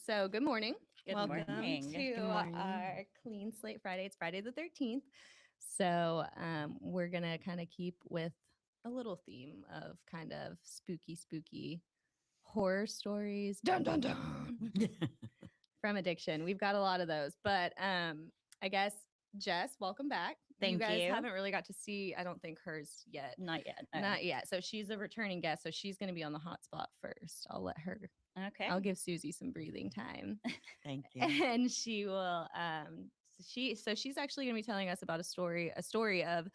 So, good morning. Good Welcome morning. to Good morning. our Clean Slate Friday. It's Friday the 13th. So, we're going to kind of keep with a little theme of kind of spooky horror stories. Dun, dun, dun. From addiction. We've got a lot of those. But I guess, Jess, welcome back. Thank you guys you. haven't really got to see, I don't think, hers yet. Not yet. No. Not yet. So she's a returning guest. So she's going to be on the hot spot first. I'll let her. Okay. I'll give Susie some breathing time. Thank you. And she will she's actually going to be telling us about a story of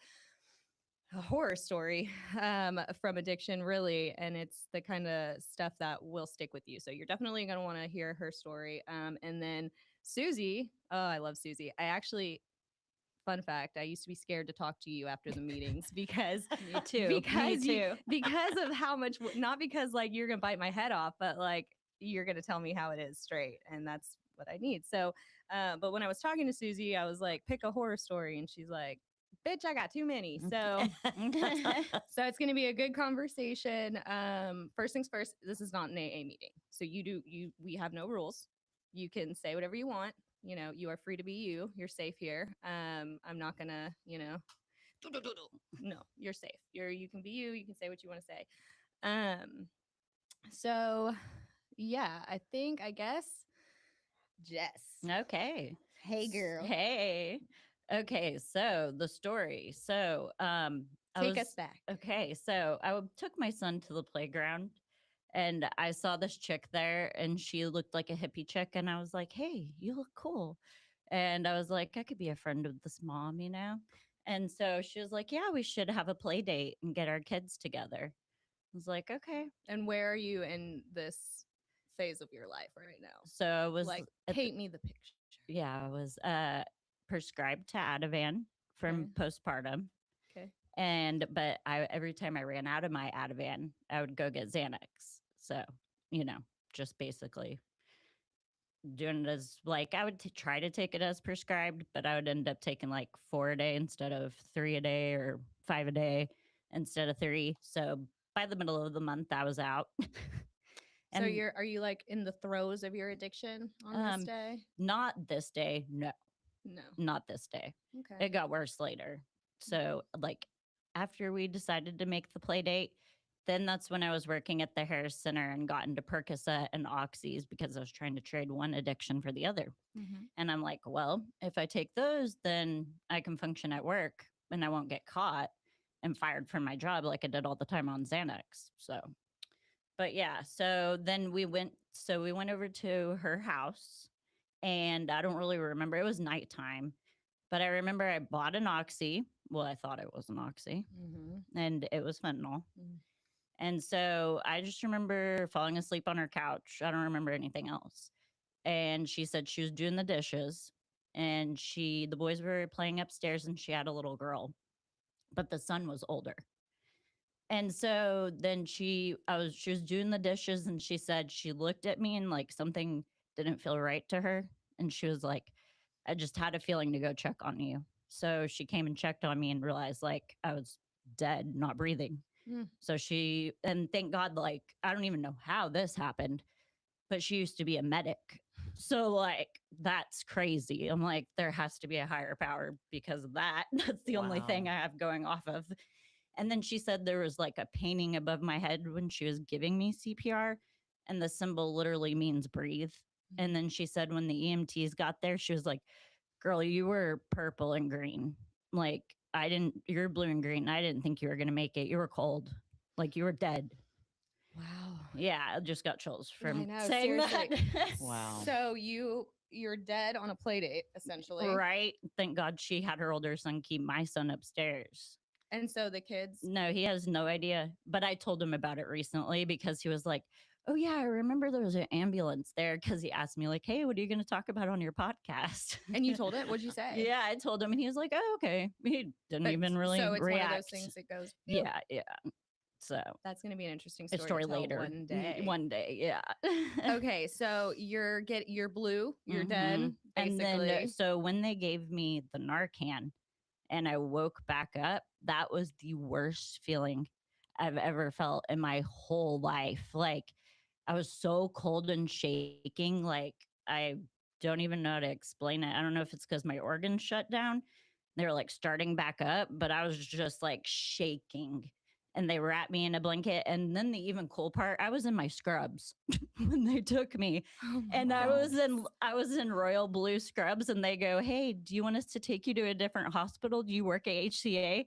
a horror story from addiction, really, and it's the kind of stuff that will stick with you. So you're definitely going to want to hear her story. And then Susie, oh, I love Susie. I actually, fun fact, I used to be scared to talk to you after the meetings because Me too. because Me too. because of how much, not because like you're gonna bite my head off, but like you're gonna tell me how it is straight, and that's what I need. So but when I was talking to Susie, I was like, pick a horror story, and she's like, bitch, I got too many. So so it's gonna be a good conversation. First things first, this is not an AA meeting, so we have no rules. You can say whatever you want. You know, you are free to be you. You're safe here. I'm not gonna, no, you're safe. You can be you. You can say what you want to say. So yeah, I guess, Jess. Okay. Hey, girl. Hey. Okay. So the story. So Take us back. Okay. So took my son to the playground. And I saw this chick there, and she looked like a hippie chick. And I was like, hey, you look cool. And I was like, I could be a friend of this mom, you know? And so she was like, yeah, we should have a play date and get our kids together. I was like, okay. And where are you in this phase of your life right now? So I was like, paint me the picture. Yeah, I was prescribed to Ativan from postpartum. Okay. But every time I ran out of my Ativan, I would go get Xanax. So, just basically doing it as like I would try to take it as prescribed, but I would end up taking like 4 a day instead of 3 a day, or 5 a day instead of 3. So by the middle of the month, I was out. So are you like in the throes of your addiction on this day? Not this day. No, not this day. Okay. It got worse later. So like after we decided to make the play date, then that's when I was working at the Harris Center and got into Percocet and Oxys because I was trying to trade one addiction for the other. Mm-hmm. And I'm like, well, if I take those, then I can function at work and I won't get caught and fired from my job like I did all the time on Xanax. So, but yeah, so then we went over to her house, and I don't really remember. It was nighttime, but I remember I bought an Oxy. Well, I thought it was an Oxy, and it was fentanyl. Mm. And so I just remember falling asleep on her couch. I don't remember anything else. And she said she was doing the dishes, and the boys were playing upstairs, and she had a little girl, but the son was older. And so then she was doing the dishes, and she said she looked at me and like something didn't feel right to her. And she was like, I just had a feeling to go check on you. So she came and checked on me and realized like I was dead, not breathing. So and thank God, like, I don't even know how this happened, but she used to be a medic. So like, that's crazy. I'm like, there has to be a higher power because of that. That's the only thing I have going off of. And then she said there was like a painting above my head when she was giving me CPR, and the symbol literally means breathe. And then she said when the EMTs got there, she was like, girl, you were purple and green. Like, you're blue and green. I didn't think you were going to make it. You were cold. Like, you were dead. Wow. Yeah, I just got chills from saying seriously. that. Wow. So you're dead on a play date, essentially. Right. Thank God she had her older son keep my son upstairs. And so the kids? No, he has no idea. But I told him about it recently because he was like, oh, yeah, I remember there was an ambulance there, because he asked me like, hey, what are you going to talk about on your podcast? And you told it? What'd you say? Yeah, I told him, and he was like, oh, okay. He didn't even really So it's react. one of those things that goes. Yeah. So that's going to be an interesting story to tell later. One day. One day, yeah. Okay, so you're blue, you're dead, basically. And then, so when they gave me the Narcan and I woke back up, that was the worst feeling I've ever felt in my whole life. Like, I was so cold and shaking. Like, I don't even know how to explain it. I don't know if it's because my organs shut down. They were like starting back up, but I was just like shaking. And they wrapped me in a blanket. And then the even cool part, I was in my scrubs when they took me. Oh And my I was in royal blue scrubs, and they go, "Hey, do you want us to take you to a different hospital? Do you work at HCA?"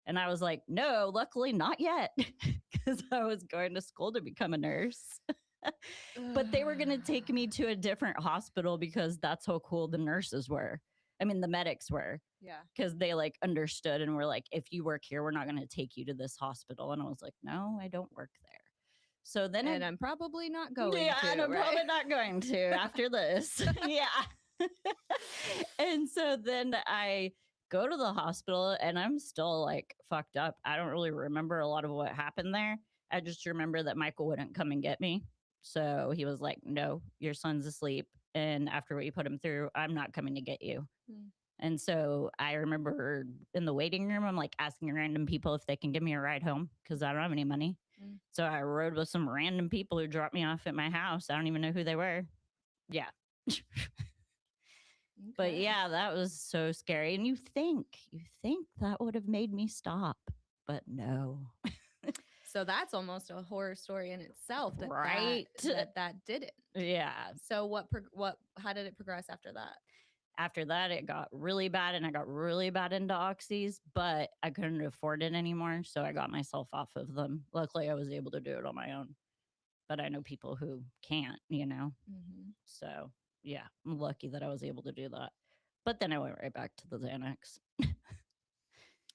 And I was like, "No, luckily not yet," because I was going to school to become a nurse. But they were going to take me to a different hospital because that's how cool the nurses were. I mean, the medics were, Yeah. because they like understood and were like, "If you work here, we're not going to take you to this hospital." And I was like, "No, I don't work there." So then And I'm probably not going yeah, to, and I'm right? probably not going to after this. Yeah. And so then I go to the hospital, and I'm still like fucked up. I don't really remember a lot of what happened there. I just remember that Michael wouldn't come and get me. So he was like, "No, your son's asleep. And after what you put him through, I'm not coming to get you." Mm. And so I remember in the waiting room, I'm like asking random people if they can give me a ride home because I don't have any money. Mm. So I rode with some random people who dropped me off at my house. I don't even know who they were. Yeah. But Okay. yeah, that was so scary. And you think that would have made me stop, but no. So that's almost a horror story in itself. Right? That didn't. Yeah. So how did it progress after that? After that, it got really bad, and I got really bad into oxys, but I couldn't afford it anymore. So I got myself off of them. Luckily, I was able to do it on my own. But I know people who can't, you know? Mm-hmm. So yeah, I'm lucky that I was able to do that. But then I went right back to the Xanax.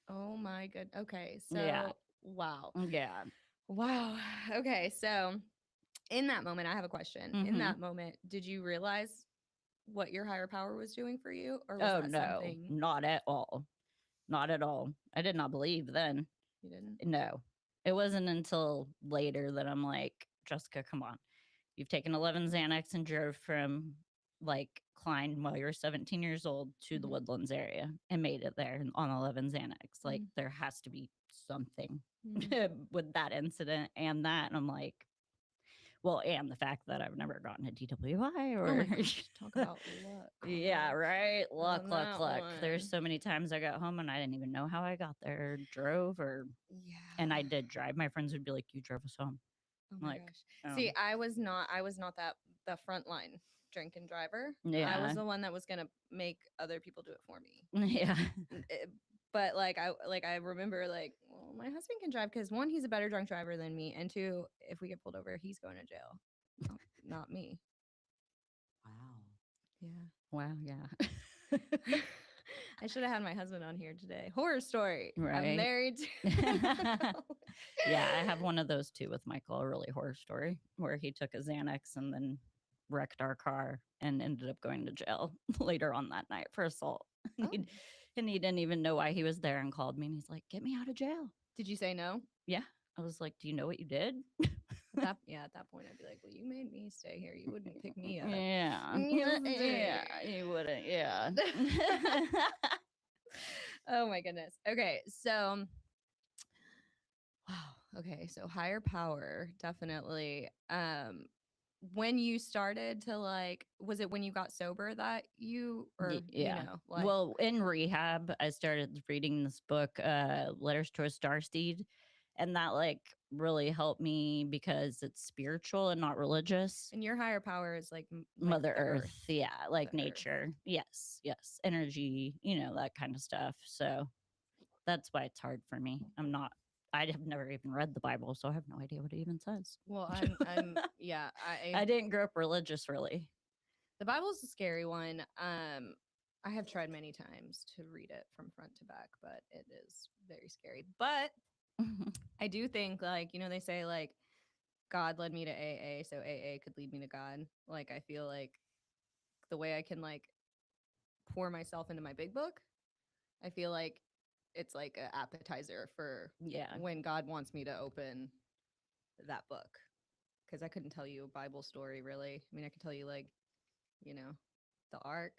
Oh my good. Okay. Yeah. So wow. Yeah. Wow. Okay. So in that moment, I have a question. In Mhm. that moment, did you realize what your higher power was doing for you? Or was Oh, that no, something not at all. Not at all. I did not believe then. you didn't? No, it wasn't until later that I'm like, "Jessica, come on. You've taken 11 Xanax and drove from like Klein while you were 17 years old to the Mhm. Woodlands area and made it there on 11 Xanax. Like, Mm. there has to be something Mm. with that incident and that." And I'm like, well, and the fact that I've never gotten a DWI Oh my or gosh. Talk about luck. yeah, right. Luck, On luck, that luck. There's one. so many times I got home and I didn't even know how I got there, drove, or and I Yeah. did drive. My friends would be like, "You drove us home." Oh I'm my like, gosh. "Oh, See, I was not that the frontline drink and driver. I was yeah, the one that was gonna make other people do it for me. yeah, But I remember like, well, my husband can drive because one, he's a better drunk driver than me, and two, if we get pulled over, he's going to jail, not me. wow, Yeah. wow, yeah, I should have had my husband on here today. Horror story. I'm right." married to Yeah, I have one of those too with Michael, a really horror story where he took a Xanax and then wrecked our car and ended up going to jail later on that night for assault. And Oh, and he didn't even know why he was there and called me and he's like, "Get me out of jail." did you say no? Yeah. I was like, "Do you know what you did?" At that point, I'd be like, well, you made me stay here. You wouldn't pick me up. Yeah. Yeah. You wouldn't. Yeah. Oh my goodness. Okay, so wow. Okay, so higher power definitely. When you started to like, was it when you got sober that you or Yeah. like Well, in rehab, I started reading this book, Letters to a Starseed, and that like really helped me because it's spiritual and not religious. and your higher power is like Mother the Earth, yeah, like the earth. nature. Yes, yes, energy, that kind of stuff. So that's why it's hard for me. I have never even read the Bible, so I have no idea what it even says. Well, I'm yeah, I didn't grow up religious, really. the Bible's a scary one. I have tried many times to read it from front to back, but it is very scary. But I do think like, they say like God led me to AA, so AA could lead me to God. Like I feel like the way I can like pour myself into my big book, I feel like it's like an appetizer for Yeah. when God wants me to open that book. Because I couldn't tell you a Bible story really. I mean, I could tell you like, the ark.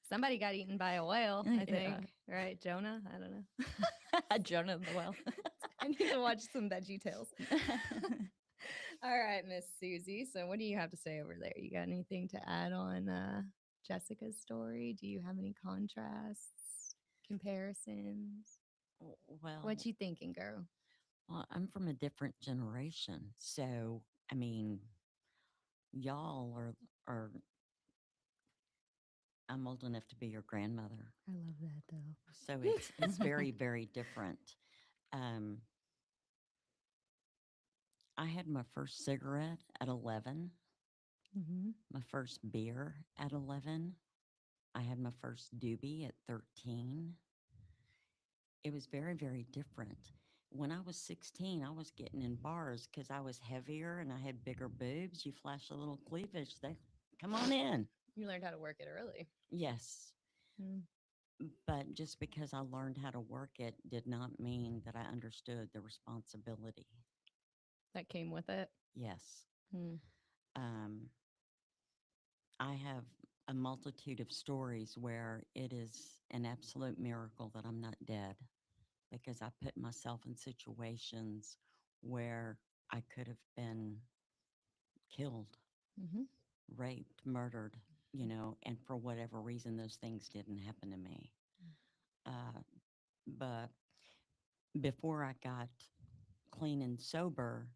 Somebody got eaten by a whale, I think. Yeah. Right? Jonah? I don't know. Jonah the Well. I need to watch some Veggie Tales. All right, Miss Susie. So, what do you have to say over there? You got anything to add on Jessica's story? Do you have any contrasts, comparisons? What Well, you thinking, girl? I'm from a different generation, so I mean, y'all are. I'm old enough to be your grandmother, I love that so though. it's very very different. Um, I had my first cigarette at 11, hmm my first beer at 11. I had my first doobie at 13. It was very, very different. When I was 16, I was getting in bars because I was heavier and I had bigger boobs. You flash a little cleavage, they come on in. You learned how to work it early. Yes. Mm. But just because I learned how to work it did not mean that I understood the responsibility. That came with it. Yes. Mm. Um, I have a multitude of stories where it is an absolute miracle that I'm not dead because I put myself in situations where I could have been killed, Mm-hmm. raped, murdered, and for whatever reason, those things didn't happen to me. Uh, but before I got clean and sober,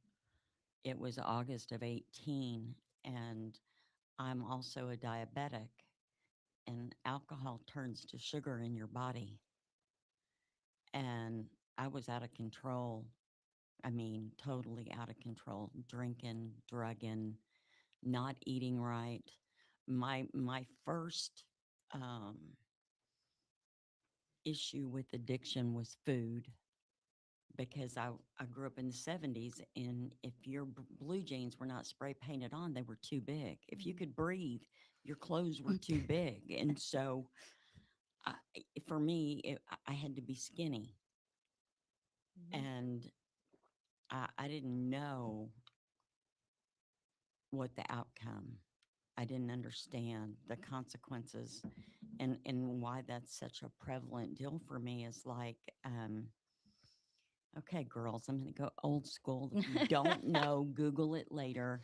it was August of 18, and I'm also a diabetic, and alcohol turns to sugar in your body. And I was out of control. I mean, totally out of control, drinking, drugging, not eating right. My first um, issue with addiction was food because I grew up in the 70s, and if your blue jeans were not spray painted on, they were too big. If you could breathe, your clothes were too big. And so I, for me, I had to be skinny. Mm-hmm. And I didn't know what the outcome. I didn't understand the consequences, and why that's such a prevalent deal for me is like, okay, girls, I'm going to go old school. If you don't know, Google it later.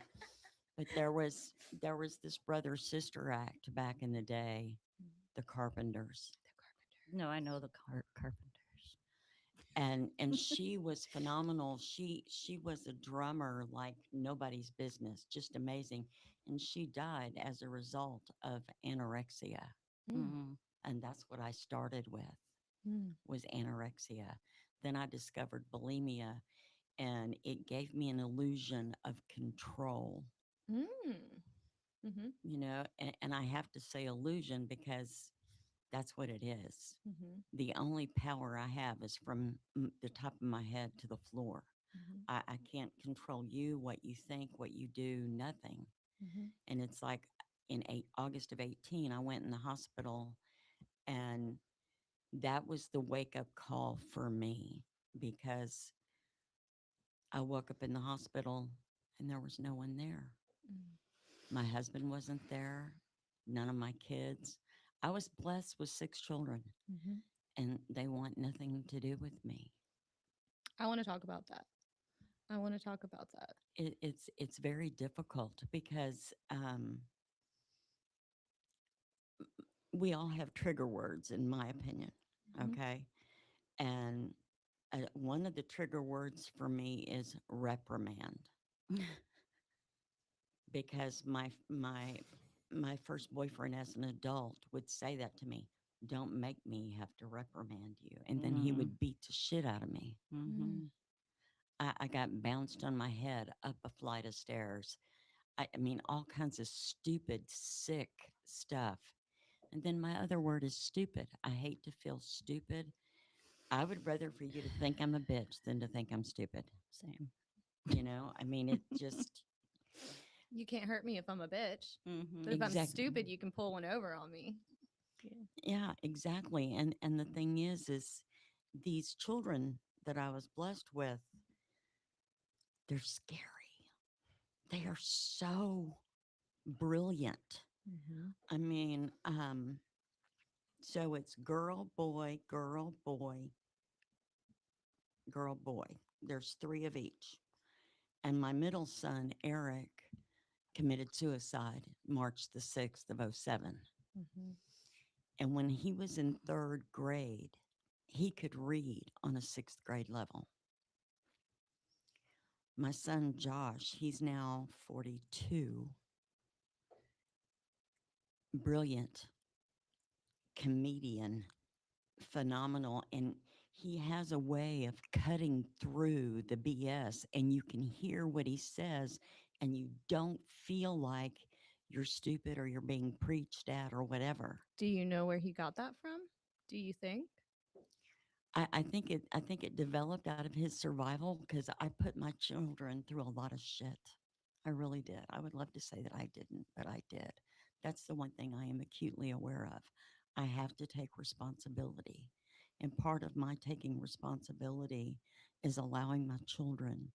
But there was this brother sister act back in the day, the Carpenters, No, I know the Carpenters. and she was phenomenal. She was a drummer like nobody's business, just amazing. And she died as a result of anorexia. Mm. Mm, And that's what I started with, Mm. was anorexia. Then I discovered bulimia, and it gave me an illusion of control, Mm. Mm-hmm. and I have to say illusion because that's what it is. Mm-hmm. The only power I have is from the top of my head to the floor. Mm-hmm. I can't control you, what you think, what you do, nothing. Mm-hmm. And it's like in August of 18, I went in the hospital, and that was the wake up call for me because I woke up in the hospital and there was no one there. Mm. My husband wasn't there, none of my kids. I was blessed with 6 children, Mm-hmm. and they want nothing to do with me. I want to talk about that. I want to talk about that. It's very difficult because we all have trigger words, in my opinion. Mm-hmm. Okay, and one of the trigger words for me is reprimand, because my first boyfriend as an adult would say that to me. Don't make me have to reprimand you. And then he mhm, would beat the shit out of me. Mm. mhm. I got bounced on my head up a flight of stairs. I mean, all kinds of stupid, sick stuff. And then my other word is stupid. I hate to feel stupid. I would rather for you to think I'm a bitch than to think I'm stupid. Same. I mean, it just, You can't hurt me if I'm a bitch. But Mhm. if I'm exactly. stupid, you can pull one over on me. Yeah. Yeah, exactly. And the thing is these children that I was blessed with, they're scary. They are so brilliant. Mm-hmm. I mean, so it's girl, boy, girl, boy, girl, boy. There's three of each. And my middle son, Eric, committed suicide March the 6th of '07. Mm-hmm. And when he was in third grade, he could read on a sixth grade level. My son, Josh, he's now 42, brilliant comedian, phenomenal. And he has a way of cutting through the BS, and you can hear what he says, and you don't feel like you're stupid or you're being preached at or whatever. Do you know where he got that from? Do you think? I think it developed out of his survival because I put my children through a lot of shit. I really did. I would love to say that I didn't, but I did. That's the one thing I am acutely aware of. I have to take responsibility. And part of my taking responsibility is allowing my children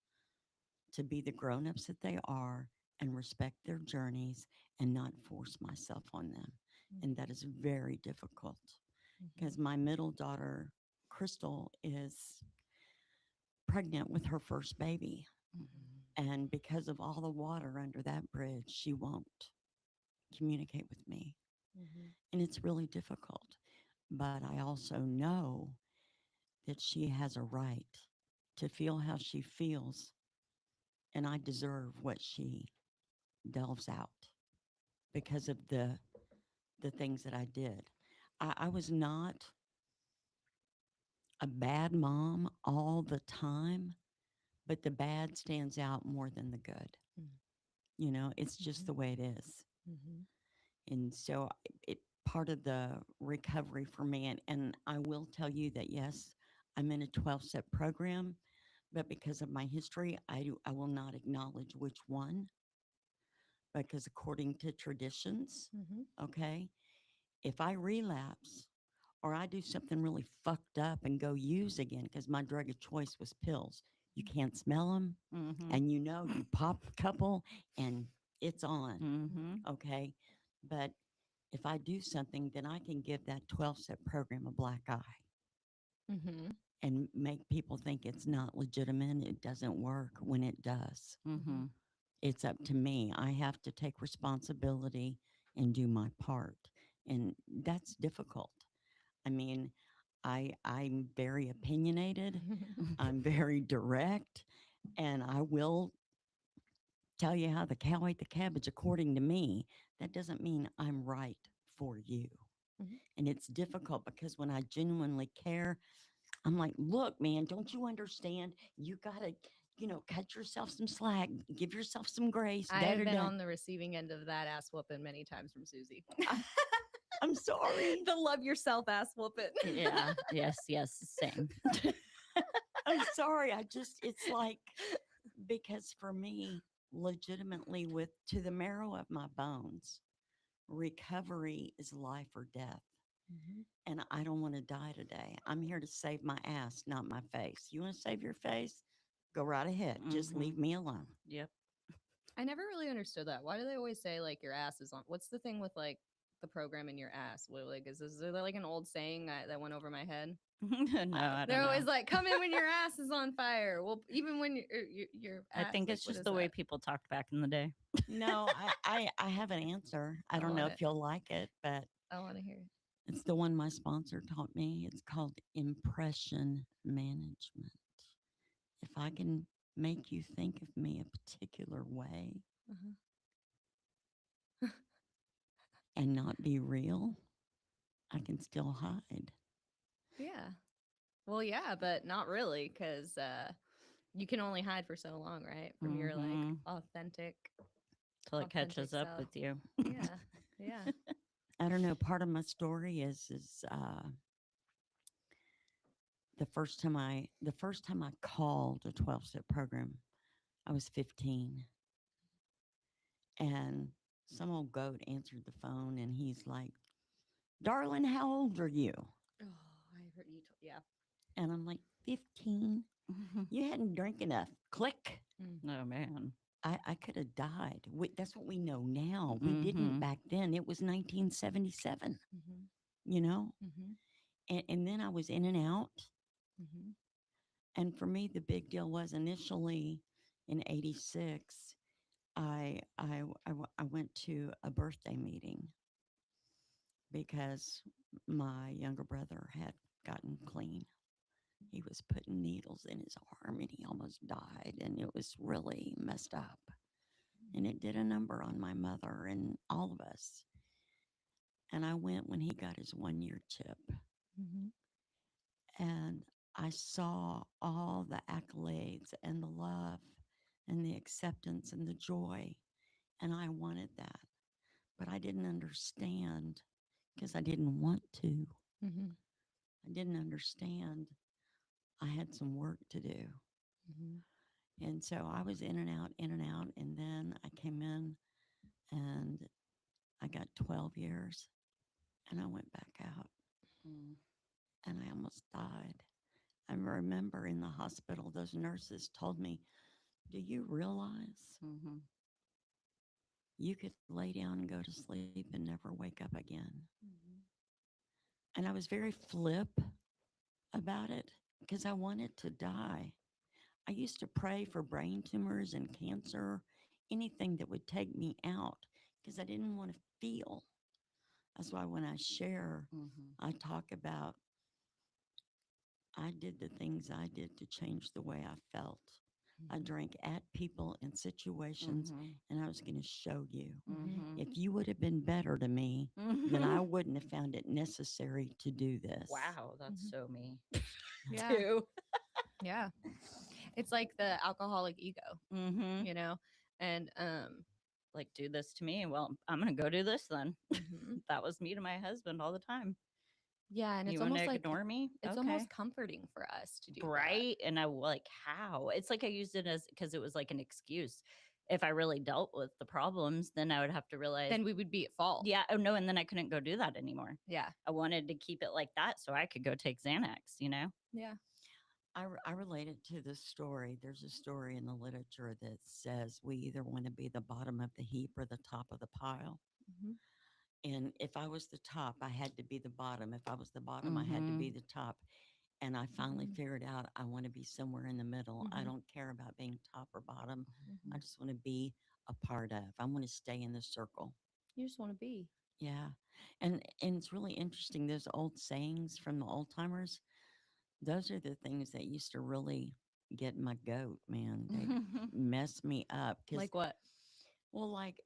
to be the grown-ups that they are and respect their journeys and not force myself on them. And that is very difficult because my middle daughter, Crystal, is pregnant with her first baby. And because of all the water under that bridge, she won't communicate with me. Mm-hmm. And it's really difficult. But I also know that she has a right to feel how she feels. And I deserve what she delves out because of the things that I did. I was not a bad mom all the time, but the bad stands out more than the good. Mm. You know, it's just the way it is. Mm-hmm. And so it part of the recovery for me, and I will tell you that yes, I'm in a 12-step program, but because of my history, I will not acknowledge which one because according to traditions, Mm-hmm. okay, if I relapse or I do something really fucked up and go use again because my drug of choice was pills, you can't smell them, Mm-hmm. and you know you pop a couple and it's on, Mm-hmm. okay? But if I do something, then I can give that 12-step program a black eye Mm-hmm. and make people think it's not legitimate. It doesn't work when it does. Mm-hmm. It's up to me. I have to take responsibility and do my part. And that's difficult. I mean, I'm very opinionated. I'm very direct, and I will tell you how the cow ate the cabbage according to me. That doesn't mean I'm right for you. Mhm. And it's difficult because when I genuinely care, I'm like, look, man, don't you understand? You got to, cut yourself some slack, give yourself some grace. I Da, have da, been da. on the receiving end of that ass whooping many times from Susie. I'm sorry. The love yourself ass whooping. Yeah. Yes. Yes. Same. I'm sorry. It's like, because for me, legitimately, with to the marrow of my bones, recovery is life or death. Mm-hmm. And I don't want to die today. I'm here to save my ass, not my face. You want to save your face? Go right ahead. Just Mhm. leave me alone. Yep. I never really understood that. Why do they always say like your ass is on? What's the thing with like the program in your ass? What, like is there like an old saying that went over my head? No, I They're don't always know. like, "Come in when your ass is on fire." Well, even when your I ass, think like, it's what just is the way that? people talked back in the day. No, I have an answer. I I don't know want if it. you'll like it, but I want to hear it. it's the one my sponsor taught me. It's called impression management. If I can make you think of me a particular way Uh-huh. and not be real, I can still hide. Yeah. Well, yeah, but not really, because you can only hide for so long, right? From your like Mhm. authentic, Till it authentic catches up self. with you. Yeah. Yeah. I don't know. Part of my story is the first time I called a 12-step program, I was 15, and some old goat answered the phone, and he's like, "Darling, how old are you?" Oh, I heard you. Yeah. And I'm like, 15. You hadn't drank enough. Click. Oh man. I could have died. That's what we know now. We didn't Mhm. back then. It was 1977, Mm-hmm. you know? Mm-hmm. And then I was in and out. Mm-hmm. And for me, the big deal was initially in '86, I went to a birthday meeting because my younger brother had gotten clean. He was putting needles in his arm and he almost died, and it was really messed up. And it did a number on my mother and all of us. And I went when he got his 1 year chip, Mhm. and I saw all the accolades and the love and the acceptance and the joy. And I wanted that, but I didn't understand because I didn't want to. Mhm. I didn't understand. I had some work to do. Mhm. And so I was in and out, in and out. And then I came in and I got 12 years and I went back out Mm. and I almost died. I remember in the hospital, those nurses told me, "Do you realize Mhm. you could lay down and go to sleep and never wake up again?" Mhm. And I was very flip about it because I wanted to die. I used to pray for brain tumors and cancer, anything that would take me out because I didn't want to feel. That's why when I share, Mhm. I talk about I did the things I did to change the way I felt. I drank at people and situations, Mhm. and I was going to show you. Mhm. If you would have been better to me, then I wouldn't have found it necessary to do this. Wow, that's Mhm. so me. Yeah. Too. Yeah. It's like the alcoholic ego, Mhm. you know? And Like, do this to me. Well, I'm gonna go do this then. mhm. That was me to my husband all the time. Yeah, and You it's want to almost like ignore me? it's Okay. almost comforting for us to do that. Right. And I like how it's like I used it as because it was like an excuse. If I really dealt with the problems, then I would have to realize, Then we would be at fault. yeah, oh no, and then I couldn't go do that anymore. Yeah. I wanted to keep it like that so I could go take Xanax, you know? Yeah. I relate it to the story. There's a story in the literature that says we either want to be the bottom of the heap or the top of the pile. Mhm. And if I was the top, I had to be the bottom. If I was the bottom, I had to Mm-hmm. be the top. And I finally Mhm. figured out I want to be somewhere in the middle. I Mhm. don't care about being top or bottom. I Mhm. just want to be a part of. I want to stay in the circle. You just want to be. Yeah. And it's really interesting. Those old sayings from the old timers, those are the things that used to really get my goat, man. They mess me up because, Like what? well, like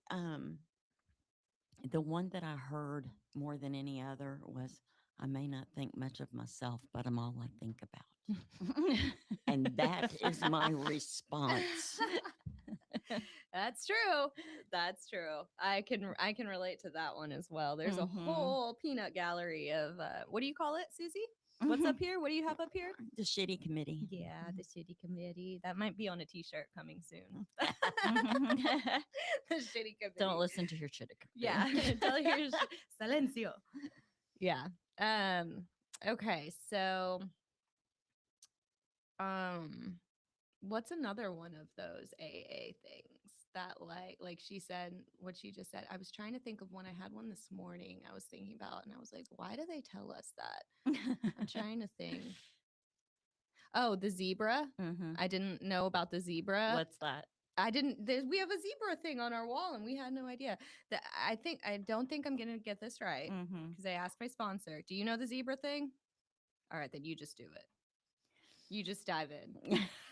the one that I heard more than any other was, "I may not think much of myself, but I'm all I think about." And that is my response. That's true. That's true. I can relate to that one as well. There's a Mhm. whole peanut gallery of what do you call it, Susie? What's up here? What do you have up here? The shitty committee. Yeah, the city committee. That might be on a t-shirt coming soon. The shitty committee. Don't listen to your chitic. Yeah. Tell your silencio. Yeah. Okay, so um what's another one of those AA things that like she said what she just said? I was trying to think of one. I had one this morning I was thinking about and I was like, why do they tell us that? I'm trying to think. Oh, the zebra. Mhm. I didn't know about the zebra. What's that? I didn't. We have a zebra thing on our wall, and we had no idea. That I don't think I'm gonna get this right Mhm. because I asked my sponsor. Do you know the zebra thing? All right, then you just do it. You just dive in.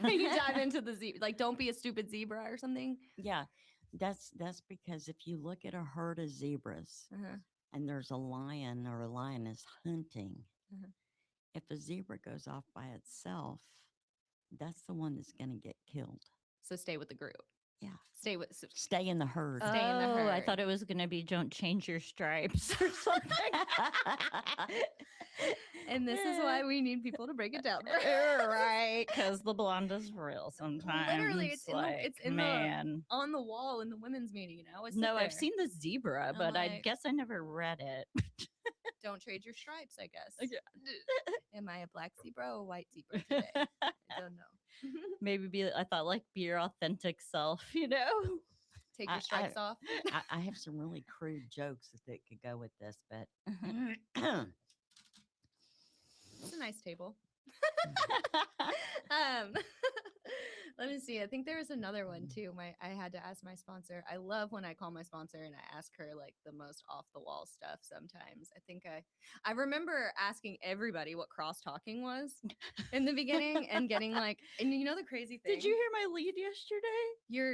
You dive into the zebra. Like, don't be a stupid zebra or something. Yeah, that's because if you look at a herd of zebras Uh-huh. and there's a lion or a lioness hunting, Uh-huh. if a zebra goes off by itself, that's the one that's going to get killed. So stay with the group. Yeah. Stay with. Stay in the herd. Stay in the Oh, I herd. thought it was gonna be don't change your stripes or something. And this is why we need people to break it down. Right, because the blonde is real sometimes. Literally, it's like, in man. on the wall in the women's meeting. I sit No, there. I've seen the zebra, I'm but I like- guess I never read it. Don't trade your stripes, I guess. Yeah. Am I a black zebra or a white zebra today? I don't know. Maybe I thought like be your authentic self, you know? Take your stripes off. I have some really crude jokes that could go with this, but It's a nice table. um, Let me see. I think there was another one too. I had to ask my sponsor. I love when I call my sponsor and I ask her like the most off the wall stuff sometimes. I remember asking everybody what cross talking was in the beginning and getting like, and you know the crazy thing. Did you hear my lead yesterday?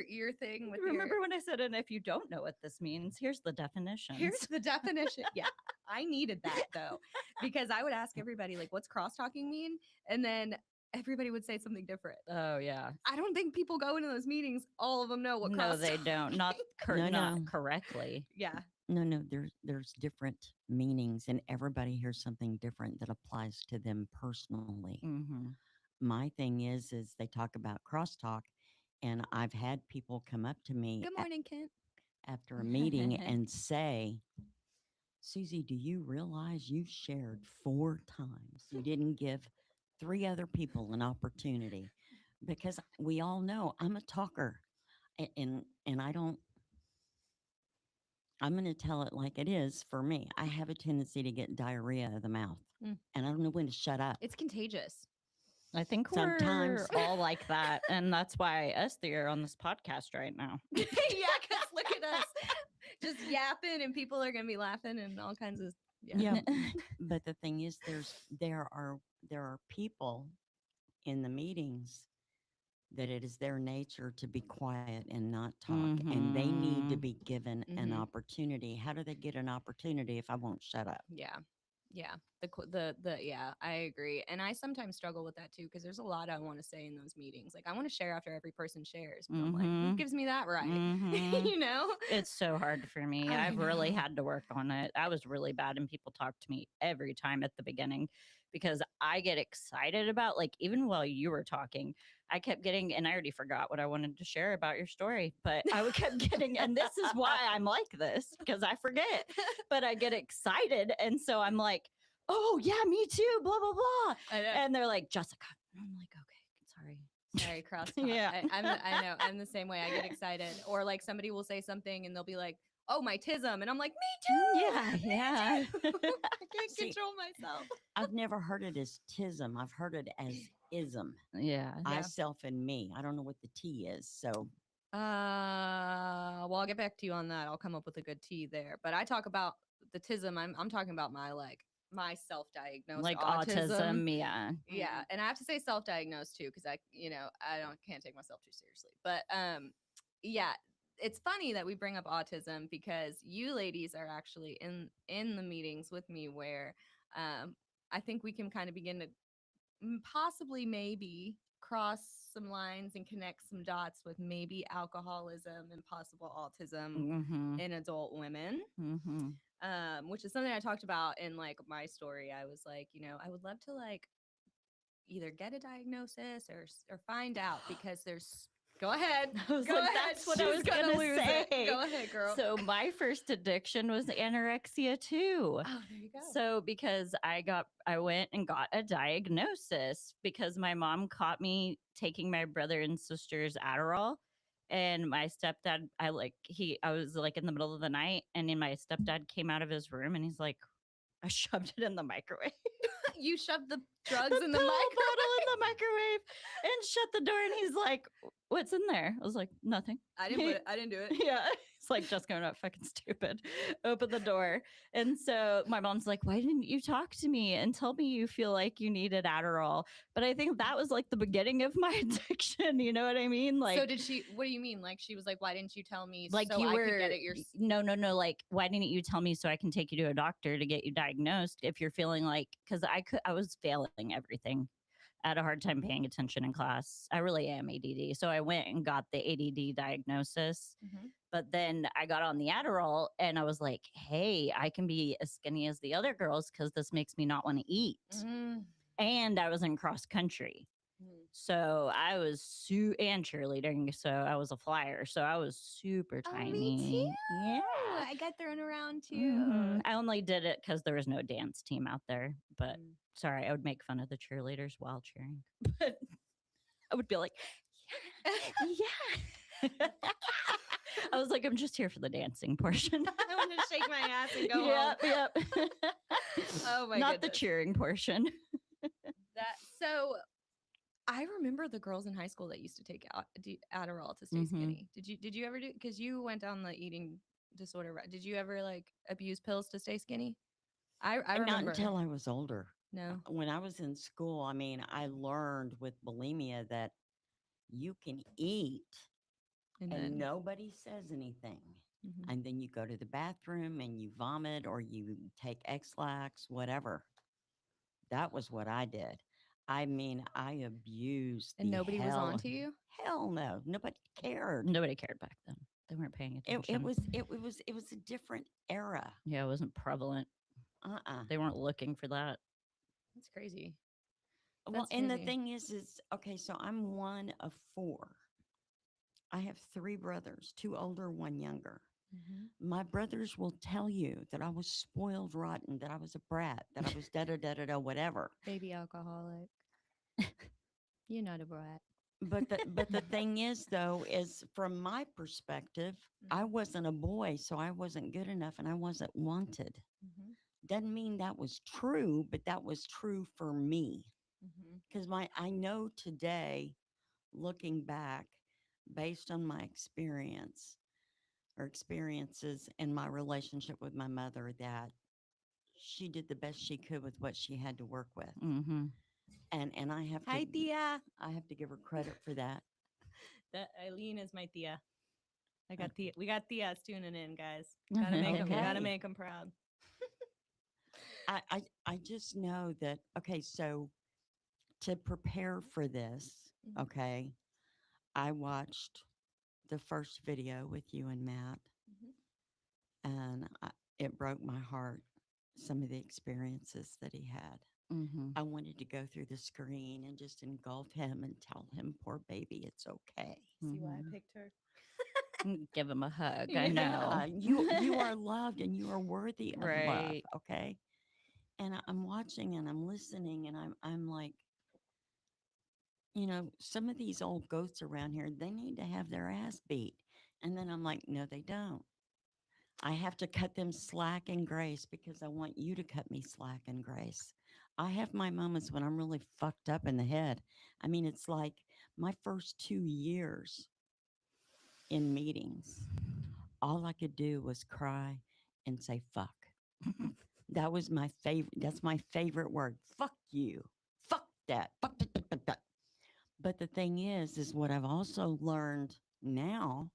Your thing with Remember when I said, and if you don't know what this means, here's the definition. Here's the definition. Yeah. I needed that though, because I would ask everybody like, what's cross talking mean? And then everybody would say something different. Oh yeah. I don't think people go into those meetings. All of them know what No, cross. they don't. Not not correctly. Yeah. No, there's different meanings, and everybody hears something different that applies to them personally. Mm-hmm. My thing is they talk about crosstalk, and I've had people come up to me Good morning, Kent. after a meeting and say, Susie, do you realize you shared 4 times? You didn't give 3 other people an opportunity, because we all know I'm a talker, and I don't. I'm going to tell it like it is for me. I have a tendency to get diarrhea of the mouth, and I don't know when to shut up. It's contagious. I think Sometimes. we're all like that, and that's why us three are on this podcast right now. Yeah, because look at us, just yapping, and people are gonna be laughing and all kinds of. Yeah, but the thing is, there are people in the meetings that it is their nature to be quiet and not talk, and they need to be given an opportunity. How do they get an opportunity if I won't shut up? Yeah. Yeah, I agree. And I sometimes struggle with that too, because there's a lot I want to say in those meetings. Like I want to share after every person shares. But I'm like, who gives me that right? You know? It's so hard for me. I've really had to work on it. I was really bad, and people talk to me every time at the beginning because I get excited about, like, even while you were talking, I kept getting, and I already forgot what I wanted to share about your story, but I kept getting, and this is why I'm like this, because I forget, but I get excited. And so I'm like, oh yeah, me too, blah, blah, blah. And they're like, Jessica. And I'm like, okay, sorry, cross talk. Yeah. I know. I'm the same way. I get excited. Or like somebody will say something and they'll be like, oh, my tism. And I'm like, me too. Yeah. I can't control myself. I've never heard it as tism. I've heard it as ism. Yeah. I, self, and me. I don't know what the T is. So, well, I'll get back to you on that. I'll come up with a good T there. But I talk about the tism. I'm talking about my self-diagnosed like autism. Yeah. Yeah. And I have to say self-diagnosed too, because I can't take myself too seriously. But yeah, it's funny that we bring up autism because you ladies are actually in the meetings with me where I think we can kind of begin to possibly maybe cross some lines and connect some dots with maybe alcoholism and possible autism in adult women. Which is something I talked about in like my story. I was like, I would love to like either get a diagnosis or find out, because there's. Go ahead. I was like, that's what I was gonna say. Go ahead, girl. So my first addiction was anorexia too. Oh, there you go. So because I went and got a diagnosis because my mom caught me taking my brother and sister's Adderall. And my stepdad, I was like in the middle of the night, and then my stepdad came out of his room and he's like, I shoved it in the microwave. You shoved the drugs in the pill microwave? bottle in the microwave and shut the door. And he's like, what's in there? I was like, nothing. I didn't do it. Yeah. It's like, Jessica, I'm not fucking stupid. Open the door. And so my mom's like, why didn't you talk to me and tell me you feel like you needed Adderall? But I think that was like the beginning of my addiction. You know what I mean? Like, so did she, what do you mean? Like she was like, why didn't you tell me like so you I were, could get it yourself? No. Like, why didn't you tell me so I can take you to a doctor to get you diagnosed if you're feeling like, because I was failing everything. I had a hard time paying attention in class. I really am ADD. So I went and got the ADD diagnosis. But then I got on the Adderall and I was like, hey, I can be as skinny as the other girls because this makes me not want to eat. And I was in cross country. So I was and cheerleading. So I was a flyer. So I was super tiny. Me too. Yeah. I got thrown around too. I only did it because there was no dance team out there. But sorry, I would make fun of the cheerleaders while cheering. But I would be like, yeah. I was like, I'm just here for the dancing portion. I want to shake my ass and go home. Yep. Oh my Not goodness. the cheering portion. So I remember the girls in high school that used to take Adderall to stay Mm-hmm. skinny. Did you ever do? Because you went down the eating disorder route. Did you ever like abuse pills to stay skinny? I And not remember. until I was older. No. When I was in school, I mean, I learned with bulimia that you can eat And and then. nobody says anything. Mhm. And then you go to the bathroom and you vomit or you take X-Lax, whatever. That was what I did. I mean, I abused And the nobody was on hell. to you. Hell no, nobody cared. Nobody cared back then. They weren't paying attention. It was a different era. Yeah, it wasn't prevalent. Uh-uh. They weren't looking for that. That's crazy. Well, That's and the crazy. thing is okay. So I'm one of four. I have three brothers, two older, one younger. Mhm. My brothers will tell you that I was spoiled rotten, that I was a brat, that I was da da da da da whatever. Baby alcoholic. You're not a brat. But the thing is though, is from my perspective, I Mhm. wasn't a boy, so I wasn't good enough and I wasn't wanted. Mhm. Doesn't mean that was true, but that was true for me. Mhm. Because my I know today, looking back, based on my experience or experiences in my relationship with my mother, that she did the best she could with what she had to work with. Mm-hmm. And Hi, Tia. I have to give her credit for that. That Eileen is my Tia. I Uh, got Tia. We got Tias tuning in, guys. Gotta make them. Gotta Okay. make them proud. I just know that, okay, so to prepare for this, Mhm. okay, I watched the first video with you and Matt, Mhm. and it broke my heart, some of the experiences that he had. Mm-hmm. I wanted to go through the screen and just engulf him and tell him, poor baby, it's okay. See why I Mm-hmm. picked her? Give him a hug. I Yeah. know. Yeah, you are loved and you are worthy of love, Right. okay? And I'm watching and I'm listening and I'm like, you know, some of these old goats around here, they need to have their ass beat. And then I'm like, no, they don't. I have to cut them slack and grace because I want you to cut me slack and grace. I have my moments when I'm really fucked up in the head. I mean, it's like my first 2 years in meetings, all I could do was cry and say, fuck. That was my favorite. That's my favorite word. Fuck you. Fuck that. Fuck that, that, that, that. But the thing is what I've also learned now,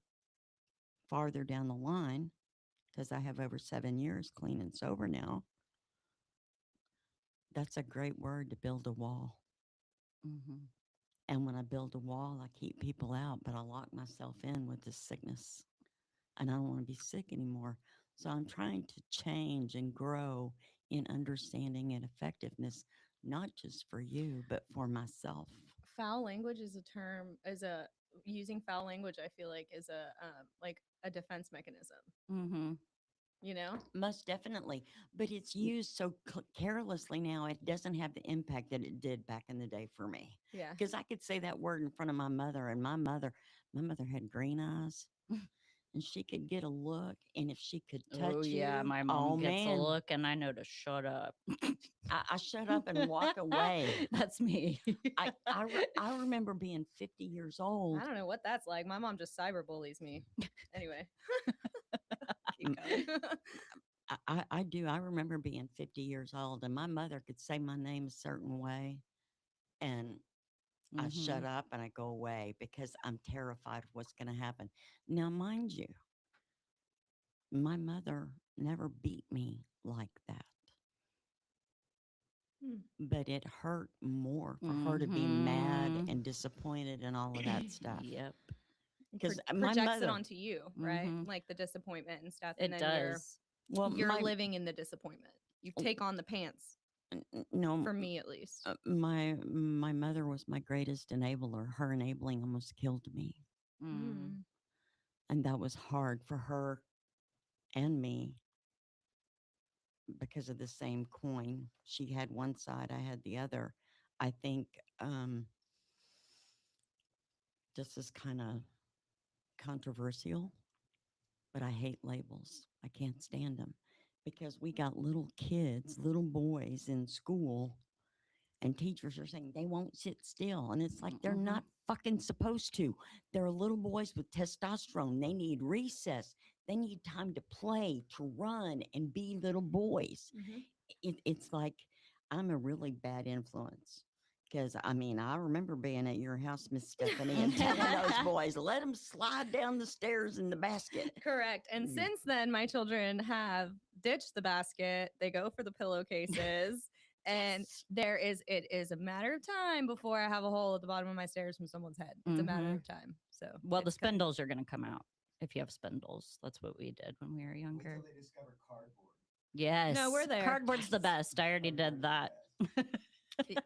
farther down the line, because I have over 7 years clean and sober now, that's a great word to build a wall. Mm-hmm. And when I build a wall, I keep people out, but I lock myself in with this sickness. And I don't want to be sick anymore. So I'm trying to change and grow in understanding and effectiveness, not just for you, but for myself. Foul language is a term. Is a using foul language. I feel like is like a defense mechanism. Mm-hmm. You know. Most definitely. But it's used so carelessly now, it doesn't have the impact that it did back in the day for me. Yeah. Because I could say that word in front of my mother, and my mother had green eyes. And she could get a look, and if she could Oh touch yeah, you, my oh mom gets a man, look, and I know to shut up. I shut up and walk away. That's me. I remember being 50 years old. I don't know what that's like. My mom just cyberbullies me. Anyway, keep Mm, going. I do. I remember being 50 years old, and my mother could say my name a certain way, and I Mm-hmm. shut up and I go away because I'm terrified of what's going to happen. Now, mind you, my mother never beat me like that, Hmm. but it hurt more for her to be mad Mm-hmm. and disappointed and all of that stuff. Yep. Because my Projects it mother, onto you, right? Mm-hmm. Like the disappointment and stuff, and It then you're does. well, you're my living in the disappointment. You take on the pants. no, For me, at least. my mother was my greatest enabler. Her enabling almost killed me, Mm. Mm. and that was hard for her and me because of the same coin. She had one side, I had the other. I think this is kind of controversial, but I hate labels. I can't stand them because we got little kids, little boys in school and teachers are saying they won't sit still. And it's like they're Mhm. not fucking supposed to. They're little boys with testosterone. They need recess. They need time to play, to run, and be little boys. It's like I'm a really bad influence. Because, I mean, I remember being at your house, Miss Stephanie, and telling those boys, let them slide down the stairs in the basket. Correct. And Mm. since then, my children have ditched the basket. They go for the pillowcases. And it is a matter of time before I have a hole at the bottom of my stairs from someone's head. It's a matter Mhm. of time. So, Well, the it's coming. spindles are going to come out if you have spindles. That's what we did when we were younger. Until they discover cardboard. Yes. No, we're there. Cardboard's the best. I already did that.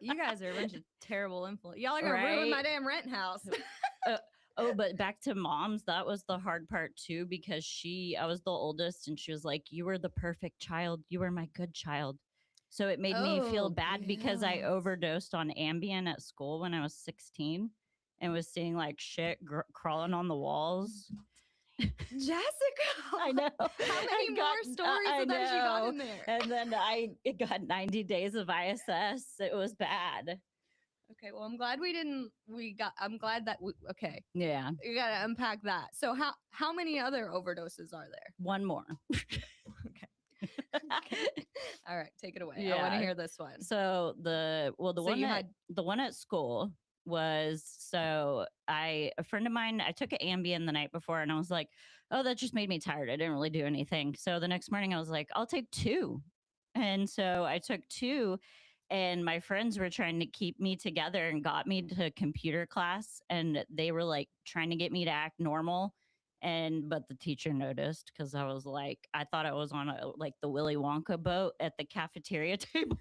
You guys are a bunch of terrible influence. Y'all are going to ruin my Right? damn rent house. Oh, but back to moms, that was the hard part too, because I was the oldest and she was like, you were the perfect child. You were my good child. So it made me feel Oh, bad because I yes. overdosed on Ambien at school when I was 16 and was seeing like shit crawling on the walls. Jessica. I know. How many more stories I of that you got know. in there? And then I got 90 days of ISS. It was bad. Okay, well, I'm glad I'm glad that okay. Yeah. You got to unpack that. So how many other overdoses are there? One more. All right, take it away. I want to Yeah. hear this one. So the So one you at, had- the one at school was, so a friend of mine, I took an Ambien the night before and I was like, oh, that just made me tired. I didn't really do anything. So the next morning I was like, I'll take 2. And so I took 2 and my friends were trying to keep me together and got me to computer class and they were like trying to get me to act normal. But the teacher noticed because I was like, I thought I was on like the Willy Wonka boat at the cafeteria table.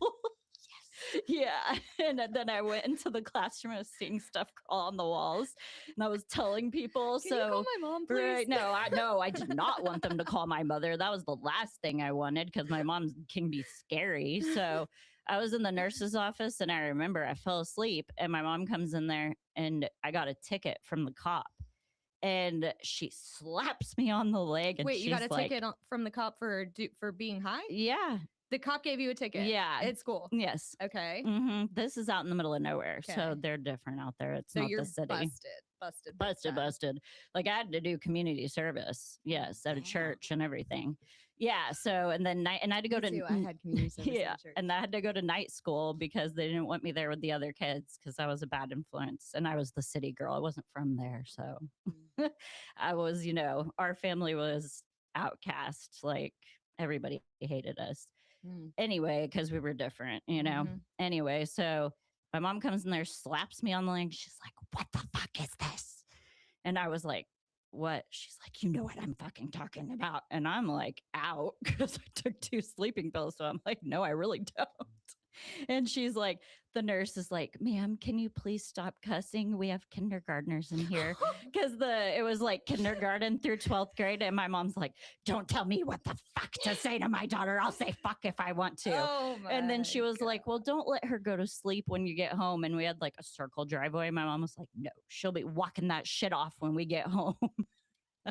Yeah. And then I went into the classroom. I was seeing stuff crawl on the walls and I was telling people. Can you call my mom, please? Right, no, I did not want them to call my mother. That was the last thing I wanted because my mom can be scary. So I was in the nurse's office and I remember I fell asleep and my mom comes in there and I got a ticket from the cop. And she slaps me on the leg. And Wait, you got a like, ticket from the cop for being high? Yeah. The cop gave you a ticket. Yeah. At school. Yes. Okay. This is out in the middle of nowhere. So Okay. they're different out there. It's So not you're the city. busted. big time. Busted. Like I had to do community service. Yes. At a Damn. church and everything. Yeah. So, and then I had to go Me to, too. I had community service. in yeah. church. And I had to go to night school because they didn't want me there with the other kids because I was a bad influence and I was the city girl. I wasn't from there. So I was, our family was outcast. Like everybody hated us. Anyway, because we were different, Mhm. Anyway, so my mom comes in there, slaps me on the leg. She's like, what the fuck is this? And I was like, what? She's like, you know what I'm fucking talking about. And I'm like, out because I took 2 sleeping pills. So I'm like, no, I really don't. And she's like, the nurse is like, ma'am, can you please stop cussing? We have kindergartners in here. Because it was like kindergarten through 12th grade. And my mom's like, don't tell me what the fuck to say to my daughter. I'll say fuck if I want to. Oh my And then she was God. like, well, don't let her go to sleep when you get home. And we had like a circle driveway. My mom was like, no, she'll be walking that shit off when we get home.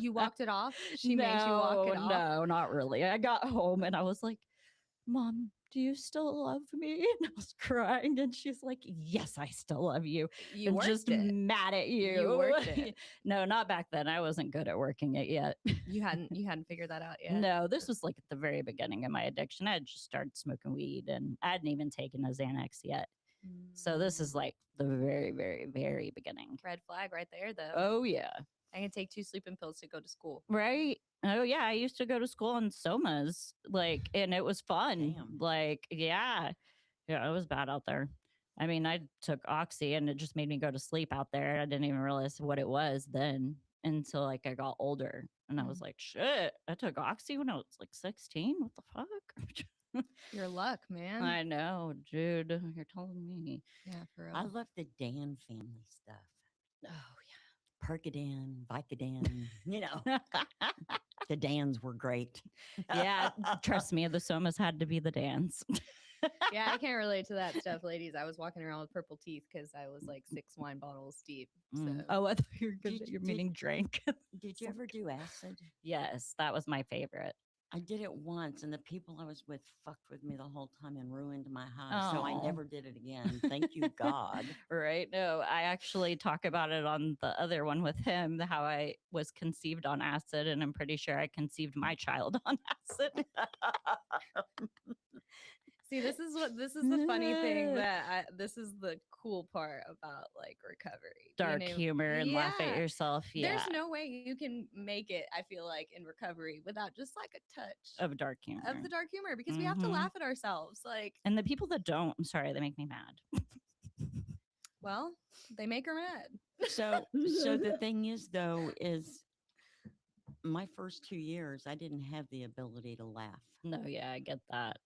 You walked it off? She made you walk it off? No, not really. I got home and I was like, Mom, do you still love me? And I was crying and she's like, yes, I still love you. You I'm worked just it. mad at you. You worked it. No, not back then. I wasn't good at working it yet. You hadn't figured that out yet. No, this was like at the very beginning of my addiction. I had just started smoking weed and I hadn't even taken a Xanax yet. So this is like the very, very, very beginning. Red flag right there, though. Oh, yeah. I can take 2 sleeping pills to go to school. Right. Oh yeah, I used to go to school on somas, like, and it was fun. Damn. Like, yeah, it was bad out there. I mean, I took Oxy, and it just made me go to sleep out there. I didn't even realize what it was then until like I got older, and I was like, shit, I took Oxy when I was like 16. What the fuck? Your luck, man. I know, dude. You're telling me. Yeah, for real. I love the Dan family stuff. Oh Percodan, Vicodin, the Dans were great. yeah. Trust me, the somas had to be the dance. Yeah, I can't relate to that stuff, ladies. I was walking around with purple teeth because I was like 6 wine bottles deep. So. Oh, I thought you were Did- you're did- meaning drink. Did you ever do acid? Yes, that was my favorite. I did it once, and the people I was with fucked with me the whole time and ruined my high. So I Oh. never did it again. Thank you, God. Right. No, I actually talk about it on the other one with him, how I was conceived on acid, and I'm pretty sure I conceived my child on acid. See, this is the funny thing this is the cool part about like recovery. Dark humor and laugh at yourself. Yeah. There's no way you can make it, I feel like, in recovery without just like a touch of dark humor. of the dark humor, because we have to laugh at ourselves. Like, and the people that don't, I'm sorry, they make me mad. well, they make her mad. So the thing is, though, is my first 2 years, I didn't have the ability to laugh. No, yeah, I get that.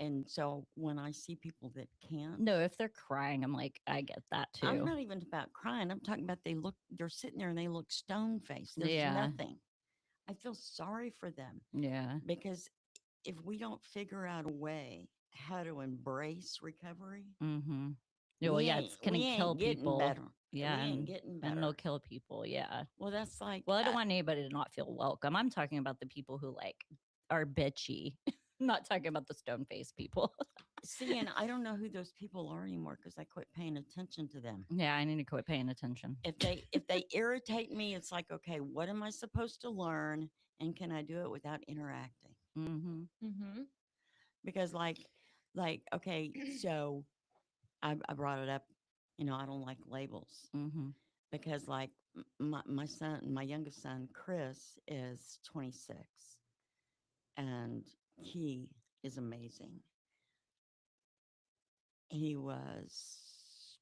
And so when I see people that can't, No, if they're crying, I'm like, I get that too. I'm not even about crying. I'm talking about they're sitting there and they look stone faced. There's Yeah. nothing. I feel sorry for them. Yeah. Because if we don't figure out a way how to embrace recovery, Mm-hmm. Well, yeah, it's gonna kill people. Better. Yeah, we ain't getting better. And they'll kill people. Yeah. Well, that's like. Well, I don't want anybody to not feel welcome. I'm talking about the people who like are bitchy. I'm not talking about the stone faced people. See, and I don't know who those people are anymore because I quit paying attention to them. Yeah, I need to quit paying attention. If they irritate me, it's like, okay, what am I supposed to learn, and can I do it without interacting? Mm-hmm. Mm-hmm. Because like okay, so I brought it up. I don't like labels Mm-hmm. because like my youngest son Chris is 26, and he is amazing. He was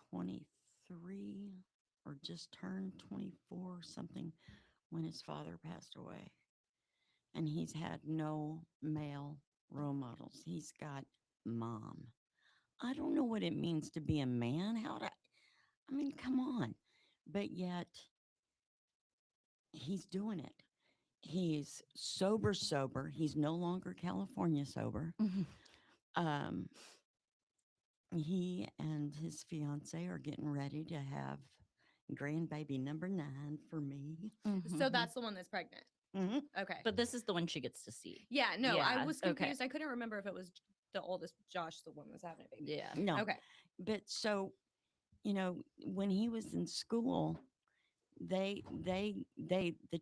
23 or just turned 24 or something when his father passed away. And he's had no male role models. He's got mom. I don't know what it means to be a man. I mean, come on. But yet, he's doing it. He's sober. He's no longer California sober. Mm-hmm. He and his fiance are getting ready to have grandbaby number 9 for me. Mm-hmm. So that's the one that's pregnant. Mm-hmm. Okay. But this is the one she gets to see. Yeah, no, I Yeah, was okay. confused. I couldn't remember if it was the oldest Josh, the one was having a baby. Yeah. No. Okay. But so, when he was in school, the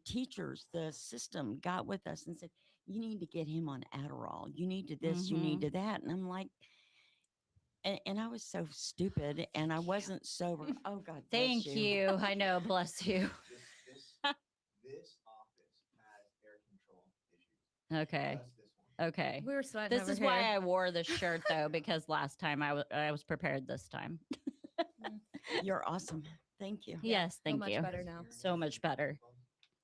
teachers, the system got with us and said, you need to get him on Adderall. You need to this, you need to that. And I'm like, and I was so stupid and I wasn't sober. Oh God. Bless Thank you. I know. Bless you. This office has air control issues. Okay. Just this one. Okay. We were sweating This over is here. why I wore this shirt though, because last time I was prepared this time. You're awesome. Thank you. Yes, thank so much you. better now. So much better.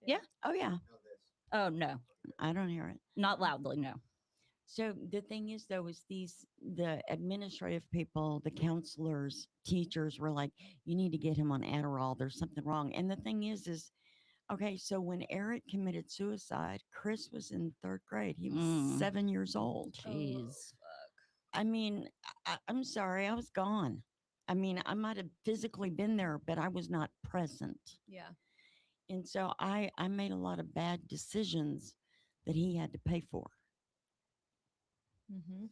Yeah. Oh yeah. Know this. Oh no, I don't hear it. not loudly. No. So the thing is, though, is the administrative people, the counselors, teachers were like, "You need to get him on Adderall. There's something wrong." And the thing is, okay. So when Eric committed suicide, Chris was in 3rd grade. He was 7 years old. Jeez. I mean, I'm sorry, I was gone. I mean, I might have physically been there, but I was not present. Yeah. And so I made a lot of bad decisions that he had to pay for. Mm-hmm.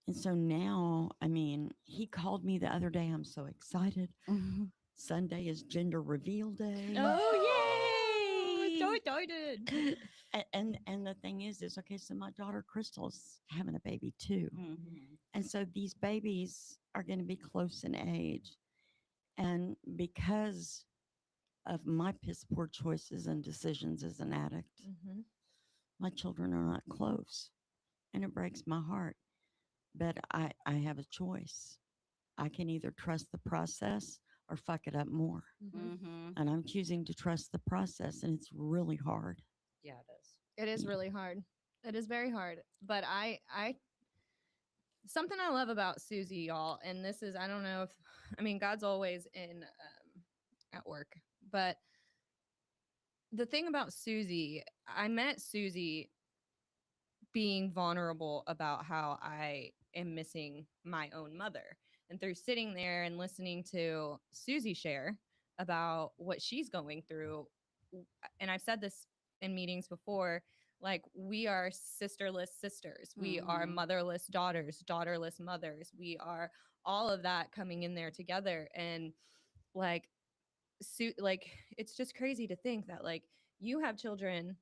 And so now, I mean, he called me the other day. I'm so excited. Sunday is gender reveal day. Oh yay! So excited. And the thing is okay, so my daughter Crystal's having a baby too. Mm-hmm. And so these babies are going to be close in age. And because of my piss poor choices and decisions as an addict, Mm-hmm. my children are not close. And it breaks my heart. But I have a choice. I can either trust the process or fuck it up more. Mm-hmm. Mm-hmm. And I'm choosing to trust the process, and it's really hard. Yeah, it is. It is really hard. It is very hard. But I something I love about Susie, y'all, and this is, I don't know if, I mean, God's always in at work, but the thing about Susie, I met Susie being vulnerable about how I am missing my own mother. And through sitting there and listening to Susie share about what she's going through, and I've said this in meetings before, Like, we are sisterless sisters. We are Mhm. motherless daughters, daughterless mothers. We are all of that coming in there together. And like, like, it's just crazy to think that like you have children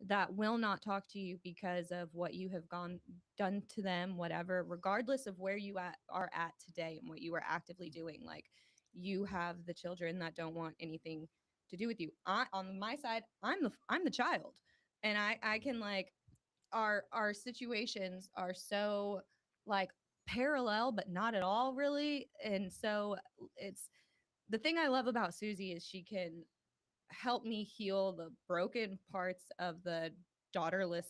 that will not talk to you because of what you have done to them, whatever, regardless of where you are at today and what you are actively doing. Like, you have the children that don't want anything to do with you. On my side, I'm the child, and I can like, our situations are so like parallel, but not at all really. And so it's the thing I love about Susie is she can help me heal the broken parts of the daughterless,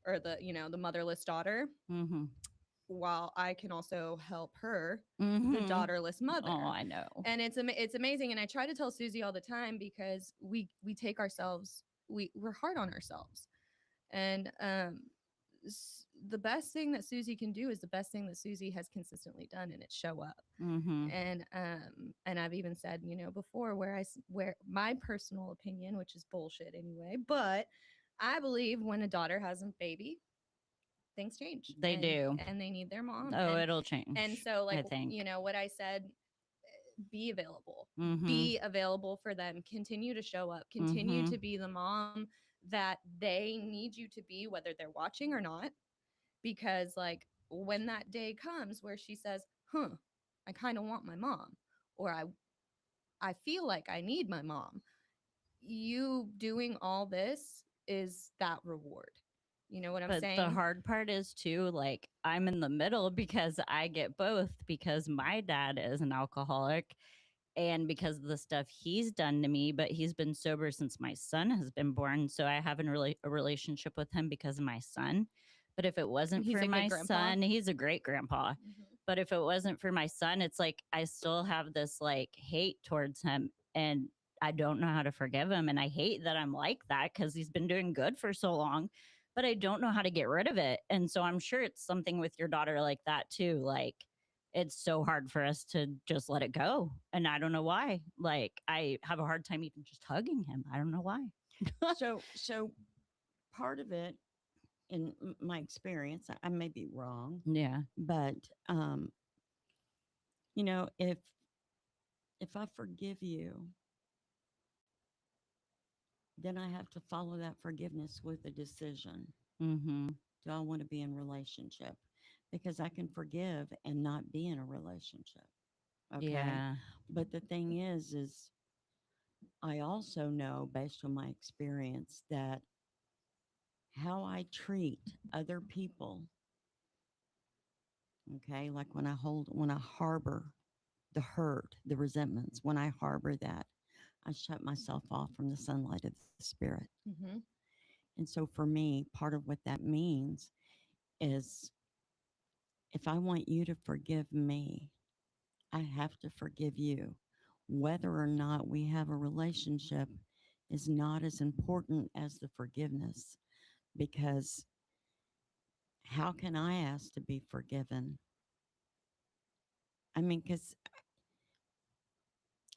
or the, the motherless daughter, Mm-hmm. while I can also help her, the Mm-hmm. daughterless mother. Oh, I know. And it's amazing. And I try to tell Susie all the time, because we take ourselves, we're hard on ourselves. And the best thing that Susie can do is the best thing that Susie has consistently done, and it's show up. Mm-hmm. And I've even said, before, where my personal opinion, which is bullshit anyway, but I believe when a daughter has a baby, things change. They do. And they need their mom. Oh, it'll change. And so, like, I think. what I said, be available. Mm-hmm. Be available for them. Continue to show up. Continue Mhm. to be the mom that they need you to be, whether they're watching or not. Because, like, when that day comes where she says, I kind of want my mom, or I feel like I need my mom, you doing all this is that reward. You know what I'm But saying? the hard part is too, like, I'm in the middle because I get both, because my dad is an alcoholic and because of the stuff he's done to me, but he's been sober since my son has been born. So I have a relationship with him because of my son. But if it wasn't He's for a good my grandpa? son, he's a great grandpa. Mhm. But if it wasn't for my son, it's like I still have this like hate towards him, and I don't know how to forgive him. And I hate that I'm like that because he's been doing good for so long, but I don't know how to get rid of it. And so I'm sure it's something with your daughter like that too. Like, it's so hard for us to just let it go. And I don't know why. Like, I have a hard time even just hugging him. I don't know why. So part of it, in my experience, I may be wrong, Yeah. but if I forgive you, then I have to follow that forgiveness with a decision. Mm-hmm. Do I want to be in relationship? Because I can forgive and not be in a relationship. Okay. Yeah. But the thing is I also know based on my experience that how I treat other people, okay, like when I harbor the hurt, the resentments, when I harbor that, I shut myself off from the sunlight of the spirit. Mm-hmm. And so for me, part of what that means is if I want you to forgive me, I have to forgive you. Whether or not we have a relationship is not as important as the forgiveness, because how can I ask to be forgiven? I mean, because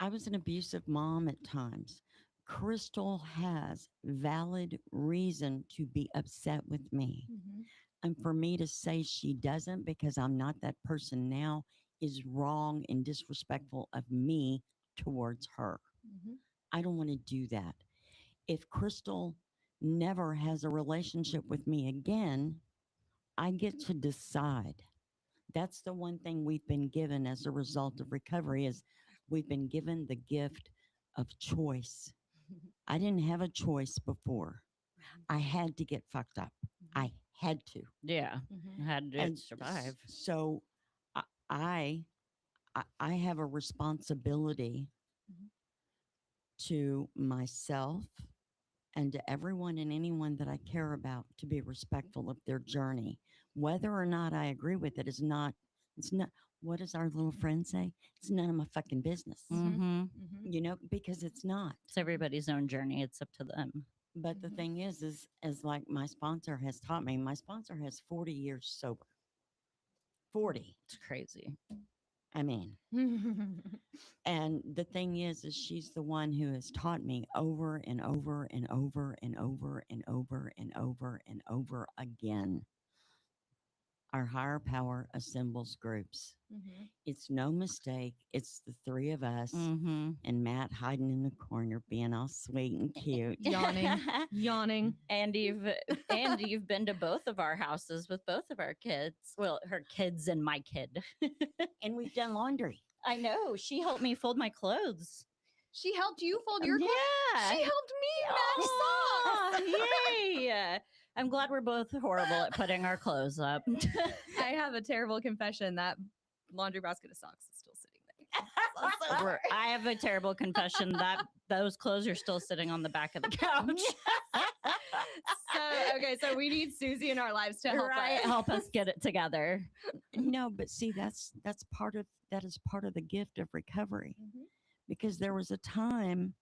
I was an abusive mom at times. Crystal has valid reason to be upset with me. Mm-hmm. And for me to say she doesn't because I'm not that person now is wrong and disrespectful of me towards her. Mm-hmm. I don't want to do that. If Crystal never has a relationship with me again, I get to decide. That's the one thing we've been given as a result of recovery is we've been given the gift of choice. I didn't have a choice before. I had to get fucked up. I had to. Yeah. Mm-hmm. I had to And survive. so I I I have a responsibility Mhm. to myself and to everyone and anyone that I care about to be respectful of their journey. Whether or not I agree with it is not, it's not, what does our little friend say? It's none of my fucking business, Mm-hmm. Mm-hmm. because it's not. It's everybody's own journey. It's up to them. But the Mhm. thing is as like my sponsor has taught me, my sponsor has 40 years sober. 40. It's crazy. I mean, and the thing is she's the one who has taught me over and over and over and over and over and over and over again. Our higher power assembles groups. Mhm. It's no mistake. It's the three of us Mm-hmm. and Matt hiding in the corner being all sweet and cute. Yawning. Yawning. And you've been to both of our houses with both of our kids. Well, her kids and my kid. And we've done laundry. I know. She helped me fold my clothes. She helped you fold your clothes. Yeah. She helped me match Aw, socks. yay! I'm glad we're both horrible at putting our clothes up. I have a terrible confession. That laundry basket of socks is still sitting there. I have a terrible confession that those clothes are still sitting on the back of the couch. So we need Susie in our lives to help Right, us. help us get it together. No, but see, that is part of the gift of recovery. Mhm. Because there was a time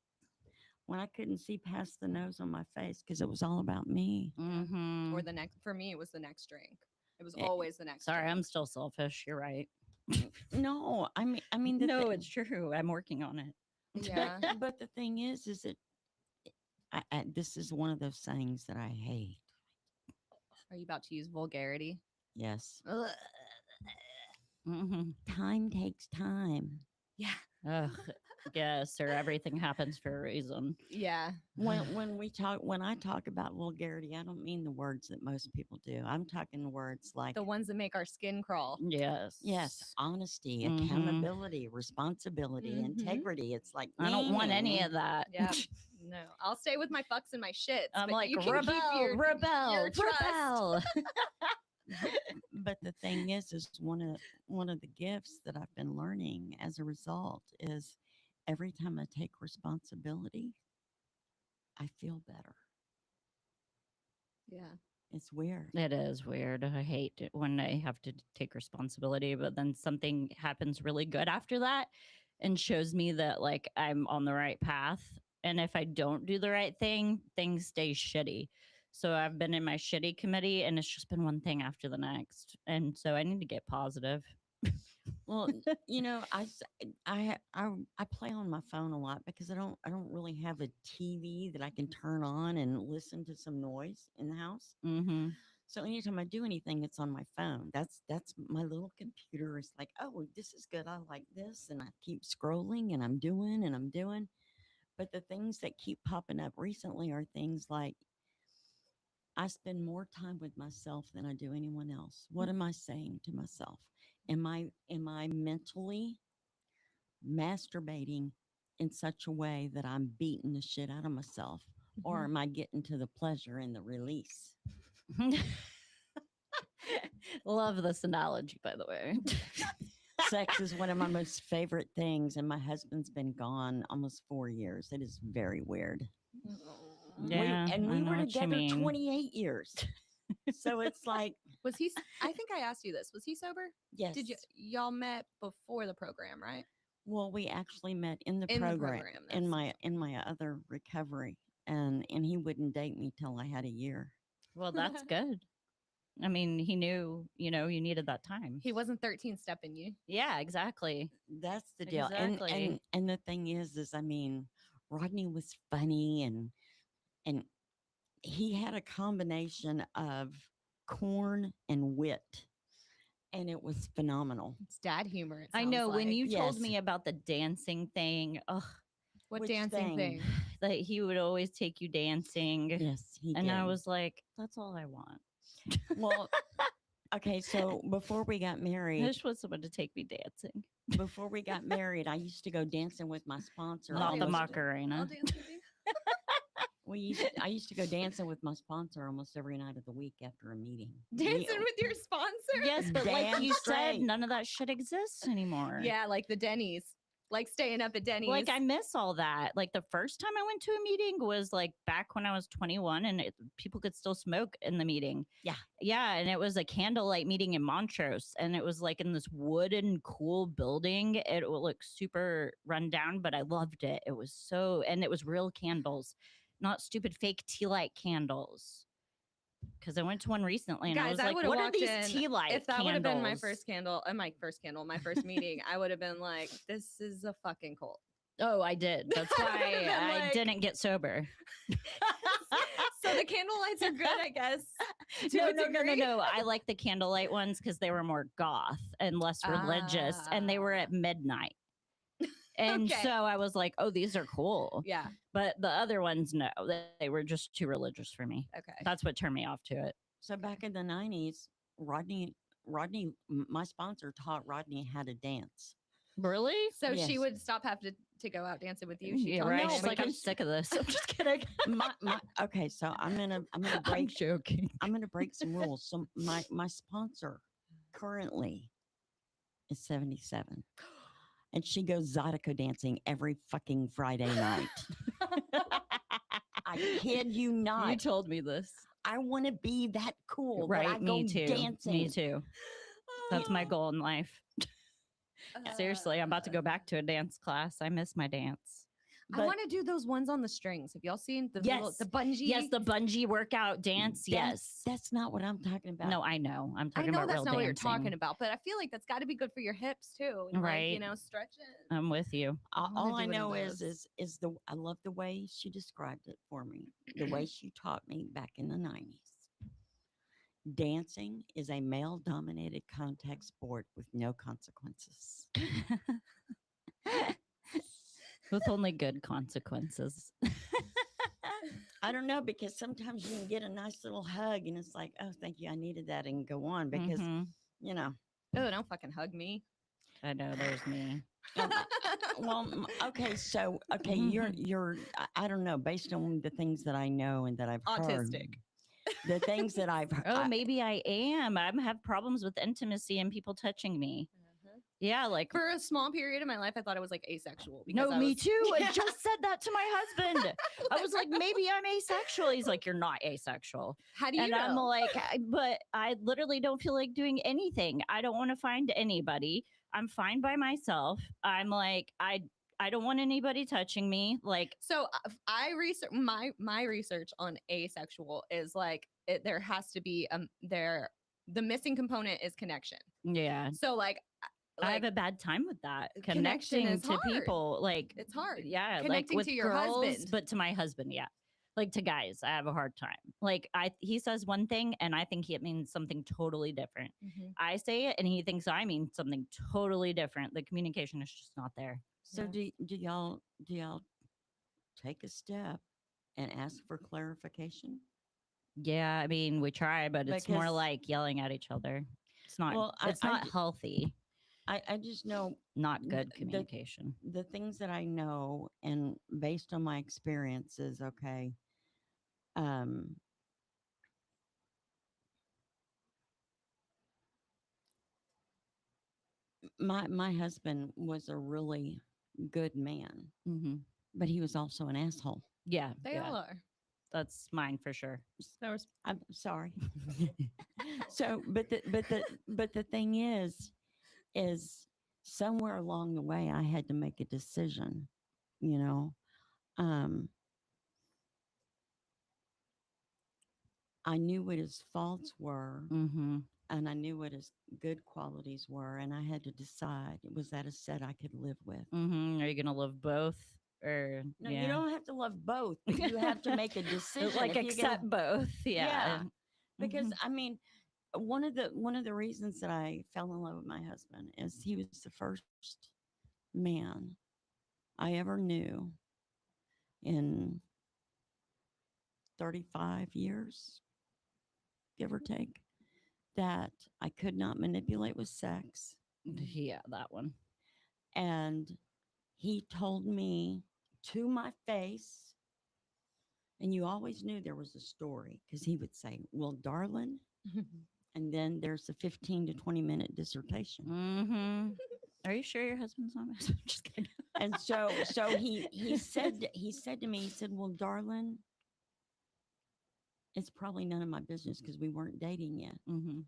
when I couldn't see past the nose on my face because it was all about me. Mm-hmm. Or the next, for me, it was the next drink. It was Eh, always the next Sorry, drink. I'm still selfish. You're right. No, I mean, No, it's true. I'm working on it. Yeah. But the thing is that this is one of those sayings that I hate. Are you about to use vulgarity? Yes, Mm-hmm. time takes time. Yeah. Ugh, yes, or everything happens for a reason. Yeah. When I talk about vulgarity, I don't mean the words that most people do. I'm talking words like The ones that make our skin crawl. Yes. yes, honesty, Mhm. accountability, responsibility, Mhm. integrity. It's like I don't want any of that. Yeah. No. I'll stay with my fucks and my shits. I'm but like, you can keep your rebel. trust. But the thing is one of the gifts that I've been learning as a result is every time I take responsibility, I feel better. Yeah. It's weird. It is weird. I hate it when I have to take responsibility, but then something happens really good after that and shows me that like I'm on the right path. And if I don't do the right thing, things stay shitty. So I've been in my shitty committee and it's just been one thing after the next. And so I need to get positive. Well, I play on my phone a lot because I don't really have a TV that I can turn on and listen to some noise in the house. Mm-hmm. So anytime I do anything, it's on my phone. That's my little computer. It's like, oh, this is good. I like this, and I keep scrolling, and I'm doing. But the things that keep popping up recently are things like I spend more time with myself than I do anyone else. What am I saying to myself? Am I mentally masturbating in such a way that I'm beating the shit out of myself? Or am I getting to the pleasure and the release? Love this analogy, by the way. Sex is one of my most favorite things, and my husband's been gone almost 4 years. It is very weird. Yeah, we I know were what you together mean. 28 years. So it's like, Was he? I think I asked you this. Was he sober? yes. Did y'all met before the program, right? Well, we actually met in the In the program, program, in that's- my other recovery, and he wouldn't date me till I had a year. Well, that's good. I mean, he knew, you needed that time. He wasn't 13 stepping you. Yeah, exactly. That's the deal. Exactly. And the thing is I mean, Rodney was funny and he had a combination of corn and wit, and it was phenomenal. It's dad humor. It I sounds know when like. you told Yes. me about the dancing thing, What Which dancing thing? thing? that he would always take you dancing. Yes, he And did. I was like, that's all I want. well, okay, so before we got I married, just want someone to take me dancing. I used to go dancing with my sponsor. Not the dance almost- with you. Macarena. I'll dance with you. I used to go dancing with my sponsor almost every night of the week after a meeting. Dancing with your sponsor? Yes, but like Damn you straight. said, none of that shit exists anymore. Yeah, like the Denny's. Like staying up at Denny's. Like I miss all that. Like the first time I went to a meeting was like back when I was 21 and people could still smoke in the meeting. Yeah. Yeah. And it was a candlelight meeting in Montrose. And it was like in this wooden cool building. It would look super run down, but I loved it. It was and it was real candles, not stupid fake tea light candles. because I went to one recently and I Guys, was I like, would've what are walked these in- tea light if that would have been my candles? first candle, my first meeting, I would have been like, this is a fucking cult. Oh, I did. That's I why would've been I like- didn't get sober. So the candle lights are good, I guess. to No, a no, no, no, degree. no. I like the candlelight ones because they were more goth and less religious, and they were Ah. at midnight. And Okay. so I was like, oh, these are cool. Yeah. But the other ones, no, they were just too religious for me. Okay. That's what turned me off to it. So back in the 90s, my sponsor taught Rodney how to dance. Really? So she Yes. would stop having to go out dancing with you. She Yeah, taught right. you. She's like, I'm because- sick of this. I'm just kidding. Okay, so I'm gonna I'm break joking. I'm gonna break some rules. So my sponsor currently is 77. And she goes Zydeco dancing every fucking Friday night. I kid you not. You told me this. I want to be that cool. Right. That I Me go too. dancing. Me too. That's my goal in life. Uh, Seriously, I'm about to go back to a dance class. I miss my dance. I want to do those ones on the strings. Have y'all seen the Yes. the bungee? Yes, the bungee workout dance. Yes. That's not what I'm talking about. No, I know. I'm I talking know about that's real not what you're dancing. talking about, but I feel like that's got to be good for your hips too. And like, you Right. know, stretching. I'm with you. wanna All I do one of know those. is the I love the way she described it for me. The way she taught me back in the 90s. Dancing is a male-dominated contact sport with no consequences. With only good consequences. I don't know because sometimes you can get a nice little hug and it's like, oh, thank you, I needed that, and go on because Mhm. you know. Oh, don't fucking hug me. I know there's me. Well, okay, so okay, you're I don't know based on the things that I know and that I've heard. Autistic. The things that I've heard. Oh, maybe I am. I have problems with intimacy and people touching me. Yeah, like For a small period of my life, I thought I was like asexual. Because no, I me was- too. I just said that to my husband. I was like, maybe I'm asexual. He's like, you're not asexual. How do you And know? I'm like, but I literally don't feel like doing anything. I don't want to find anybody. I'm fine by myself. I'm like, I don't want anybody touching me. Like, So I research my research on asexual is like there has to be the missing component is connection. yeah. So like I have a bad time with that. connection Connecting is to hard. people. Like it's hard. yeah, Connecting like with to your girls, husband. but to my husband, yeah. Like to guys, I have a hard time. Like he says one thing and I think it means something totally different. Mhm. I say it and he thinks I mean something totally different. The communication is just not there. So Yeah. do y'all take a step and ask for clarification? Yeah, I mean we try, but it's more Because- like yelling at each other. It's not. Well, It's not healthy. I just know Not good the- communication. the things that I know and based on my experiences, okay. My husband was a really good man, hmm but he was also an asshole. Yeah, They yeah, all are. that's mine for sure. There was I'm sorry. So, but the thing is somewhere along the way I had to make a decision, you know. I knew what his faults were Mm-hmm. and I knew what his good qualities were, and I had to decide was that a set I could live with. Mm-hmm. Are you gonna love both, or No, yeah. you don't have to love both, but you have to make a decision. like if you're gonna- accept both? Yeah. Yeah, because Mhm. I mean, one of the reasons that I fell in love with my husband is he was the first man I ever knew in 35 years, give or take, that I could not manipulate with sex. Yeah, that one. And he told me to my face, and you always knew there was a story because he would say, well, darling, and then there's a 15 to 20-minute dissertation. Mm-hmm. Are you sure your husband's not? I'm just kidding. And so he said to me, he said, well, darling, it's probably none of my business because we weren't dating yet. Mm-hmm.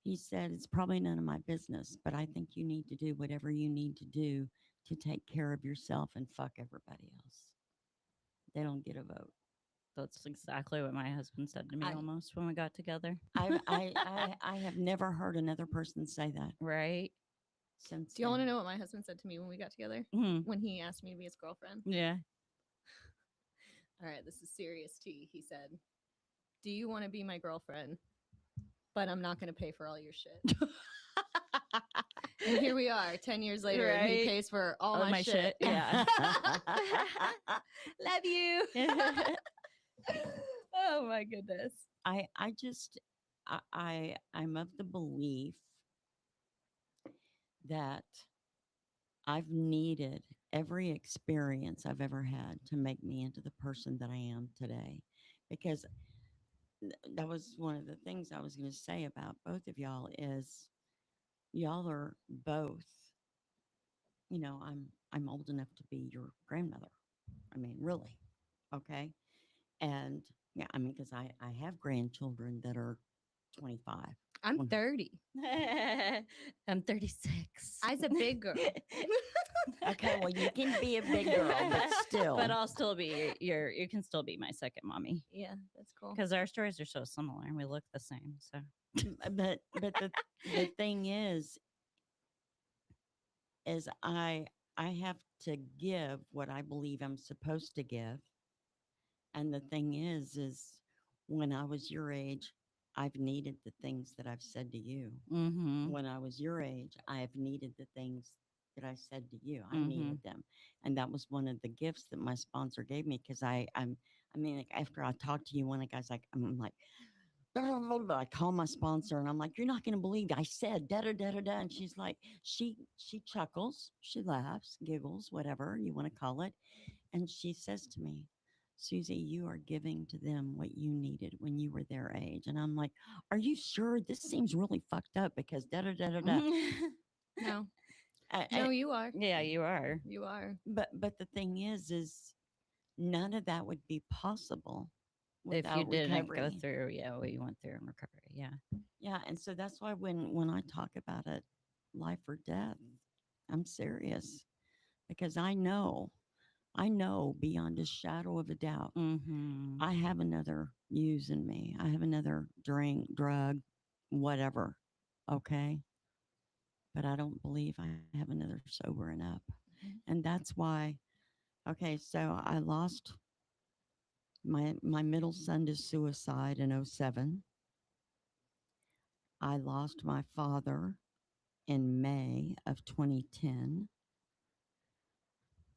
He said, it's probably none of my business, but I think you need to do whatever you need to do to take care of yourself and fuck everybody else. They don't get a vote. That's exactly what my husband said to me I- almost when we got together. I have never heard another person say that Right? since. Do you want to then. know what my husband said to me when we got together? Mhm. When he asked me to be his girlfriend? Yeah. All right, this is serious tea. He said, "Do you want to be my girlfriend? But I'm not going to pay for all your shit." And here we are, 10 years later, and he Right. pays for all Oh, my shit. Yeah. Love you. Oh my goodness. I just I'm of the belief that I've needed every experience I've ever had to make me into the person that I am today. Because that was one of the things I was going to say about both of y'all is y'all are both, I'm old enough to be your grandmother. I mean, really. Okay. And yeah, I mean, because I have grandchildren that are 25. I'm One- 30. I'm 36. I's a big girl. Okay, well, you can be a big girl, but still. But I'll still be you can still be my second mommy Yeah, that's cool. because our stories are so similar and we look the same. So But the thing is I have to give what I believe I'm supposed to give. And the thing is when I was your age, I've needed the things that I've said to you. mm-hmm. When I was your age, I have needed the things that I said to you. I Mhm. needed them. And that was one of the gifts that my sponsor gave me because I mean, like after I talked to you, one of the guys like I'm like I call my sponsor and I'm like, you're not gonna believe I said da da da da da. And she's like, she chuckles, she laughs, giggles, whatever you want to call it. And she says to me, Susie, you are giving to them what you needed when you were their age. And I'm like, are you sure? This seems really fucked up because da da da da da. No. I- No, I- you are. Yeah, you are. You are. but the thing is none of that would be possible If you without didn't recovery. go through, what you went through in recovery. Yeah. Yeah, and so that's why when I talk about it, life or death, I'm serious because I know beyond a shadow of a doubt, Mm-hmm. I have another use in me. I have another drink, drug, whatever. Okay. But I don't believe I have another sobering up. Mhm. And that's why, okay, so I lost my middle son to suicide in '07. I lost my father in May of 2010.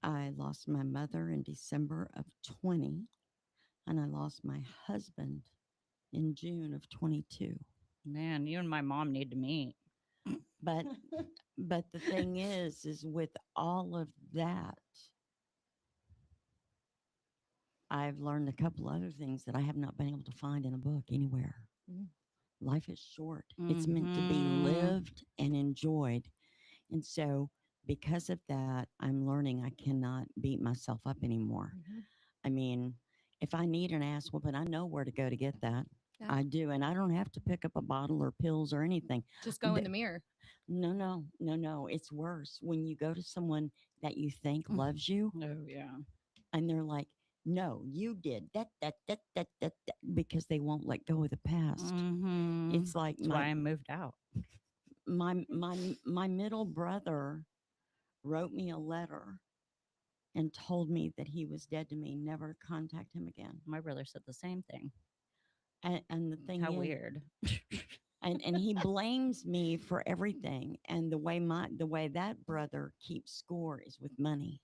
I lost my mother in December of 20, and I lost my husband in June of 22. Man, you and my mom need to meet. But but the thing is with all of that, I've learned a couple other things that I have not been able to find in a book anywhere. Mm. Life is short. It's meant to be Mhm. lived and enjoyed. And so because of that, I'm learning I cannot beat myself up anymore. Mhm. I mean, if I need an ass whooping, I know where to go to get that. Yeah. I do. And I don't have to pick up a bottle or pills or anything. Just go in Th- the mirror. No. It's worse when you go to someone that you think loves you Oh yeah. and they're like, no, you did that, because they won't let go of the past. Mm-hmm. It's like That's why I moved out. my middle brother wrote me a letter and told me that he was dead to me, never to contact him again. My brother said the same thing. And the thing How is, weird. and he blames me for everything. And the way that brother keeps score is with money.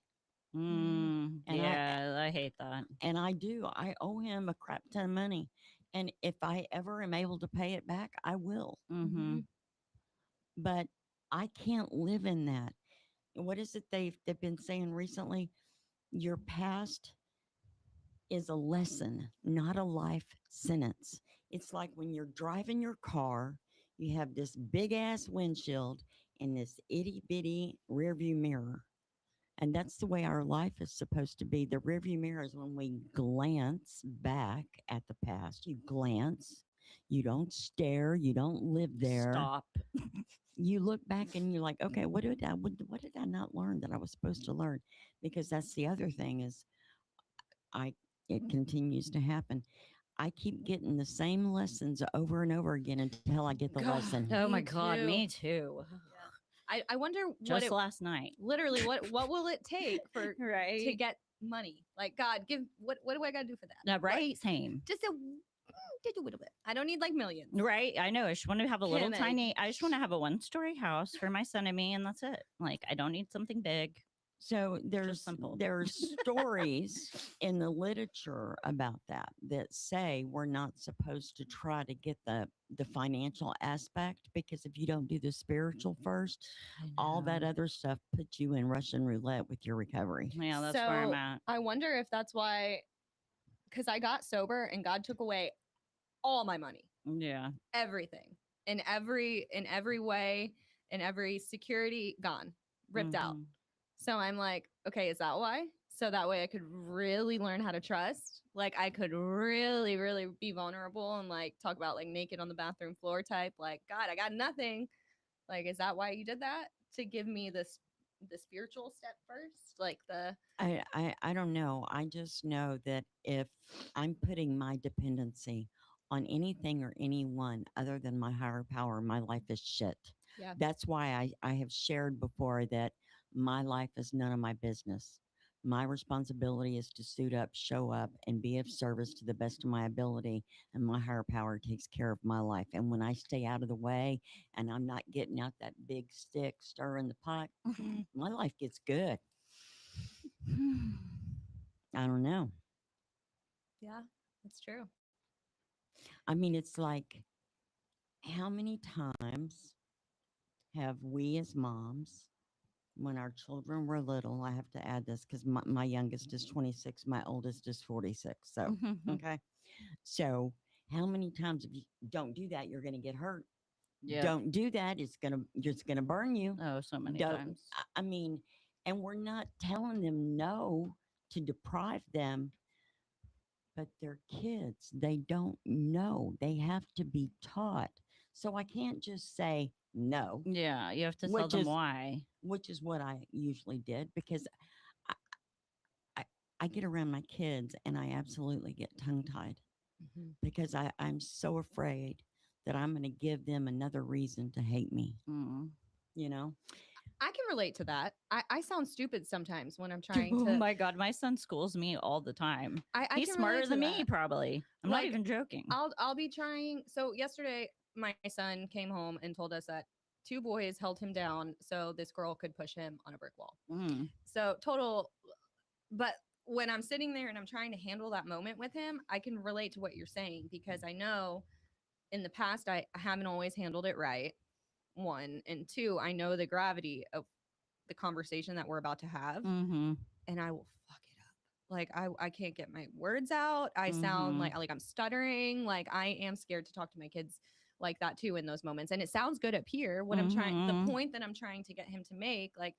Mm, And yeah, I hate that. And I do. I owe him a crap ton of money. And if I ever am able to pay it back, I will. Mm-hmm. But I can't live in that. What is it they've been saying recently? Your past is a lesson, not a life sentence. It's like when you're driving your car, you have this big ass windshield and this itty bitty rear view mirror. And that's the way our life is supposed to be. The rearview mirror is when we glance back at the past. You glance, you don't stare, you don't live there. Stop. You look back and you're like, okay, what did I not learn that I was supposed to learn? Because that's the other thing is I It continues to happen. I keep getting the same lessons over and over again until I get the God. lesson. Oh my Me God, too. me too. I wonder what Just it last night. literally what will it take for Right. to get money? Like God, give what do I got to do for that? No, Like, right? Same. just just a little bit. I don't need like millions. Right. I know. I just want to have a little Kim, tiny, I just want to have a 1-story house for my son and me, and that's it. Like, I don't need something big. So there's simple. stories in the literature about that say we're not supposed to try to get the financial aspect, because if you don't do the spiritual first, all that other stuff puts you in Russian roulette with your recovery. Yeah, that's where I'm So, at. I wonder if that's why, because I got sober and God took away all my money, Yeah. everything in every way, in every security gone, ripped out. Mhm. So I'm like, okay, is that why? So that way I could really learn how to trust. Like I could really, really be vulnerable and like talk about like naked on the bathroom floor type. Like, God, I got nothing. Like, is that why you did that? To give me the spiritual step first? Like the I don't know. I just know that if I'm putting my dependency on anything or anyone other than my higher power, my life is shit. Yeah. That's why I have shared before that my life is none of my business. My responsibility is to suit up, show up, and be of service to the best of my ability. And my higher power takes care of my life. And when I stay out of the way and I'm not getting out that big stick, stirring the pot, my life gets good. I don't know. yeah, that's true. I mean, it's like, how many times have we as moms, when our children were little, I have to add this because my youngest is 26, my oldest is 46. So, okay. So, how many times if you don't do that, you're going to get hurt? Yeah. Don't do that. It's going to burn you. Oh, so many Don't- times. I mean, and we're not telling them no to deprive them, but they're kids. They don't know. They have to be taught. So I can't just say no, Yeah, you have to tell Which them is- why. which is what I usually did, because I, I get around my kids and I absolutely get tongue tied, because I'm so afraid that I'm going to give them another reason to hate me, Mm. you know? I can relate to that. I sound stupid sometimes when I'm trying Oh to. my God, my son schools me all the time. I He's can smarter relate to than me, that. probably. I'm Like, not even joking. I'll be trying. So yesterday, my son came home and told us that two boys held him down so this girl could push him on a brick wall. Mm. So total. But when I'm sitting there and I'm trying to handle that moment with him, I can relate to what you're saying, because I know in the past I haven't always handled it right. One, and two, I know the gravity of the conversation that we're about to have, Mm-hmm. and I will fuck it up. Like I can't get my words out. I sound Mhm. like I'm stuttering. Like I am scared to talk to my kids like that too in those moments. And it sounds good up here. What I'm trying, the Mhm. point that I'm trying to get him to make, like,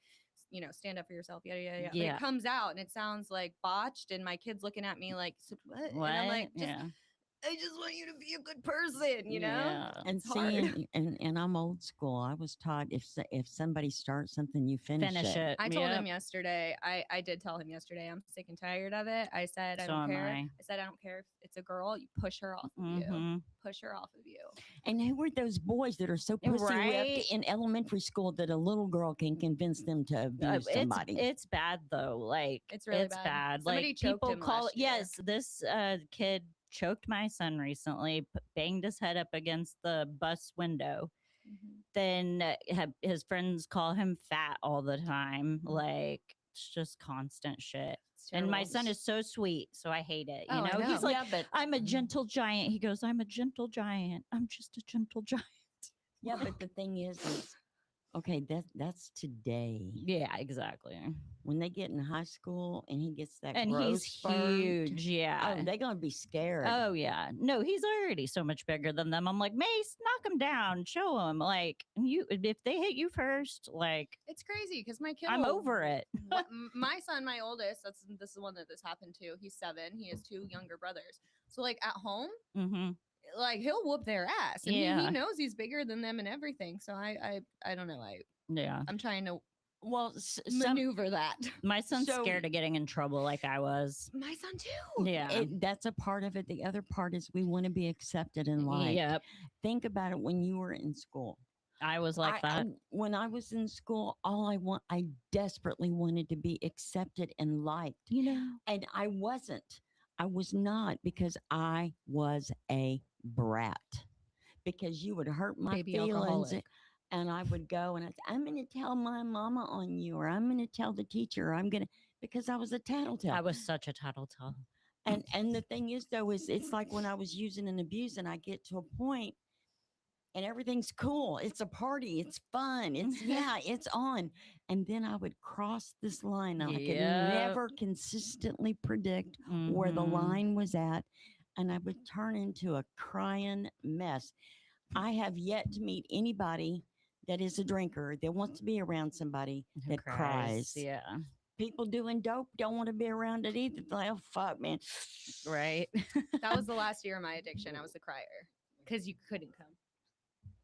stand up for yourself. Yeah, yeah, yeah. But Yeah. it comes out and it sounds like botched, and my kid's looking at me like, "So what?" What? And I'm like, yeah. I just want you to be a good person, you know? Yeah. And It's see, hard. and I'm old school. I was taught if somebody starts something, you finish it. I told him Yep. yesterday. I did tell him yesterday. I'm sick and tired of it. I said I So don't am care. I. I said I don't care if it's a girl. You push her off of you. Mhm. Push her off of you. And who are those boys that are so pussy Right? whipped in elementary school that a little girl can convince them to abuse somebody? It's bad though. Like It's really it's bad. bad. Somebody Like choked people him call last year. yes, this kid choked my son recently, banged his head up against the bus window. Then his friends call him fat all the time. Like it's just constant shit. It's And my terrible. son is so sweet, so I hate it. You Oh, I know, he's know. like, yeah, but I'm a gentle giant. He goes, I'm a gentle giant. I'm just a gentle giant. yeah, but the thing is okay, that's today. Yeah, exactly. When they get in high school and he gets that And growth he's spurt, huge. Yeah. oh, they're gonna be scared. Oh yeah, no, he's already so much bigger than them. I'm like, Mace, knock him down, show him. Like you, if they hit you first, like It's crazy because my kid. I'm over it. My son, my oldest. This is one that this happened to. He's 7. He has 2 younger brothers. So like at home, Mm-hmm. like he'll whoop their ass, and Yeah. he knows he's bigger than them and everything. So I don't know. Yeah. I'm trying to Well, some maneuver that. My son's So- scared of getting in trouble like I was. My son too. Yeah. that's a part of it. The other part is we want to be accepted and liked. Yep. Think about it when you were in school. I was like that. When I was in school, I desperately wanted to be accepted and liked. And I wasn't. I was not, because I was a brat. Because you would hurt my Baby feelings. alcoholic. And I would go and I'm going to tell my mama on you, or I'm going to tell the teacher, or I'm going to, because I was a tattletale. I was such a tattletale. And the thing is, though, is it's like when I was using and abusing, I get to a point and everything's cool. It's a party. It's fun. It's it's on. And then I would cross this line. And I could Yep. never consistently predict where the Mhm. line was at. And I would turn into a crying mess. I have yet to meet anybody that is a drinker that wants to be around somebody Who that cries. Yeah. People doing dope don't want to be around it either. They're like, oh, fuck, man. Right. That was the last year of my addiction. I was the crier because you couldn't come.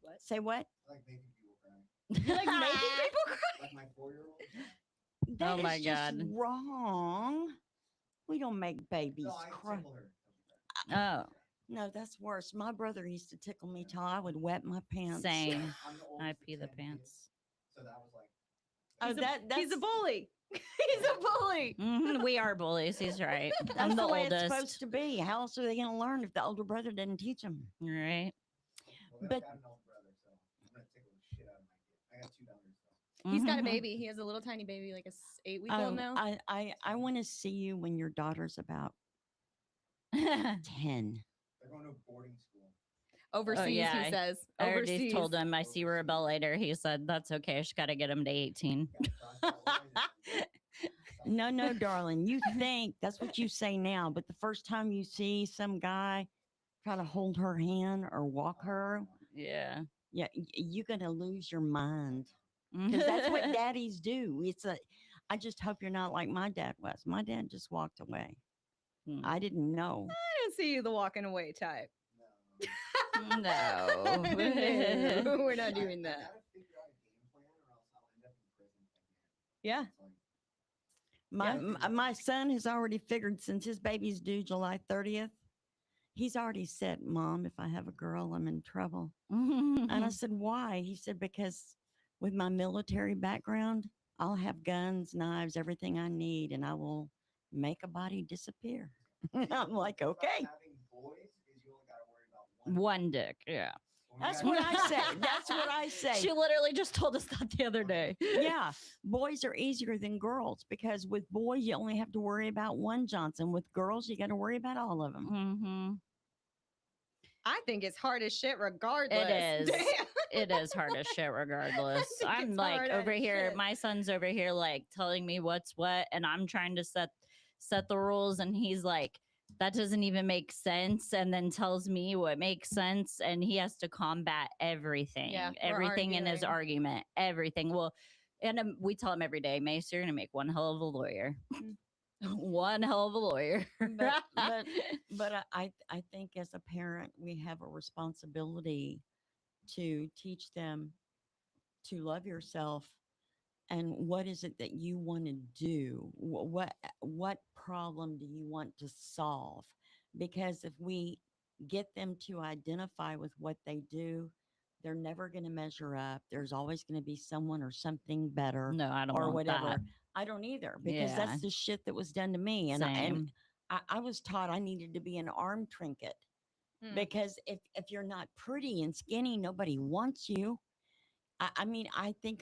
What? Say what? I like making people cry. You like making people cry? Like my 4-year-old. That is my just God. wrong. We don't make babies No, I cry. tickle her. Oh, No, that's worse. My brother used to tickle me till I would wet my pants. same. I'm the I oldest of pee the 10 pants. kids, so that was like. Oh, He's a that's bully. He's a bully. Mhm, we are bullies. He's right. that's I'm the way it's oldest. supposed to be. How else are they going to learn if the older brother didn't teach them? Right. Well, But- I got an older brother, so I'm gonna tickle the shit out of my kid. I got 2 daughters, so. He's got a Mhm. baby. He has a little tiny baby, like a 8-week-old now. I want to see you when your daughter's about 10. They're going to boarding school. Overseas, yeah, he says. I already Overseas. told him I see Rebel later. He said that's okay. I just got to get him to 18. Gotta cross that line and- No, darling. You think that's what you say now, but the first time you see some guy try to hold her hand or walk her, Yeah. yeah, you're going to lose your mind. Because that's what daddies do. I just hope you're not like my dad was. My dad just walked away. Hmm. I didn't know. I don't see you the walking away type. No. No. No, we're not I- doing I that. gotta figure out a game plan or else I'll end up in prison again. Yeah. It's like, My son has already figured, since his baby's due July 30th, he's already said, Mom, if I have a girl, I'm in trouble. And I said, why? He said, because with my military background, I'll have guns, knives, everything I need, and I will make a body disappear. I'm like, the thing about okay. Having boys is you only gotta worry about one. One dick. Yeah. When you That's got- what I say. That's what I say. She literally just told us that the other day. Yeah, boys are easier than girls because with boys, you only have to worry about one Johnson. With girls, you got to worry about all of them. Mm-hmm. I think it's hard as shit regardless. is. Damn. It is hard as shit regardless. think I'm it's like hard over as here, shit. my son's over here like telling me what's what, and I'm trying to set the rules, and he's like, that doesn't even make sense, and then tells me what makes sense, and he has to combat everything. Yeah, we're everything in his arguing. argument. Everything. Well, and we tell him every day, Mace, you're gonna make one hell of a lawyer. One hell of a lawyer. But I think as a parent, we have a responsibility to teach them to love yourself and what is it that you want to do. What problem do you want to solve? Because if we get them to identify with what they do, they're never going to measure up. There's always going to be someone or something better No, I don't or want whatever. that. I don't either, because Yeah. that's the shit that was done to me. And Same. I was taught I needed to be an arm trinket Hmm. because if you're not pretty and skinny, nobody wants you. I mean, I think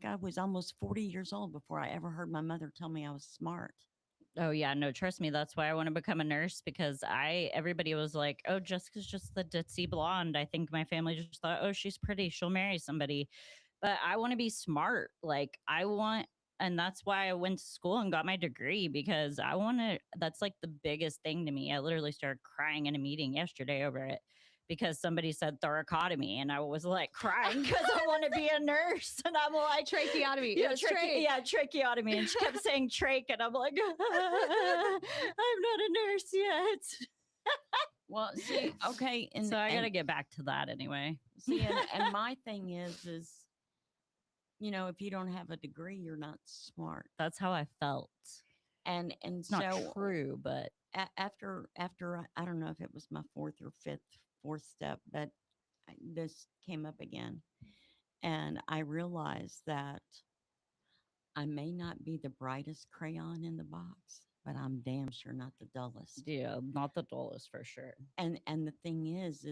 I was almost 40 years old before I ever heard my mother tell me I was smart. Oh yeah, no, trust me. That's why I want to become a nurse, because everybody was like, oh, Jessica's just the ditzy blonde. I think my family just thought, oh, she's pretty, she'll marry somebody. But I want to be smart. Like and that's why I went to school and got my degree, because that's like the biggest thing to me. I literally started crying in a meeting yesterday over it because somebody said thoracotomy, and I was like crying because I want to be a nurse. And I'm like, Tracheotomy. yeah, It was trach. yeah, tracheotomy. And she kept saying trach, and I'm like, I'm not a nurse yet. Well, see, okay, and So I got to and- get back to that anyway. see, and my thing is if you don't have a degree, you're not smart. That's how I felt. And It's not so true, but after I don't know if it was my fourth step, but this came up again, and I realized that I may not be the brightest crayon in the box, but I'm damn sure not the dullest. yeah, not the dullest for sure. And the thing is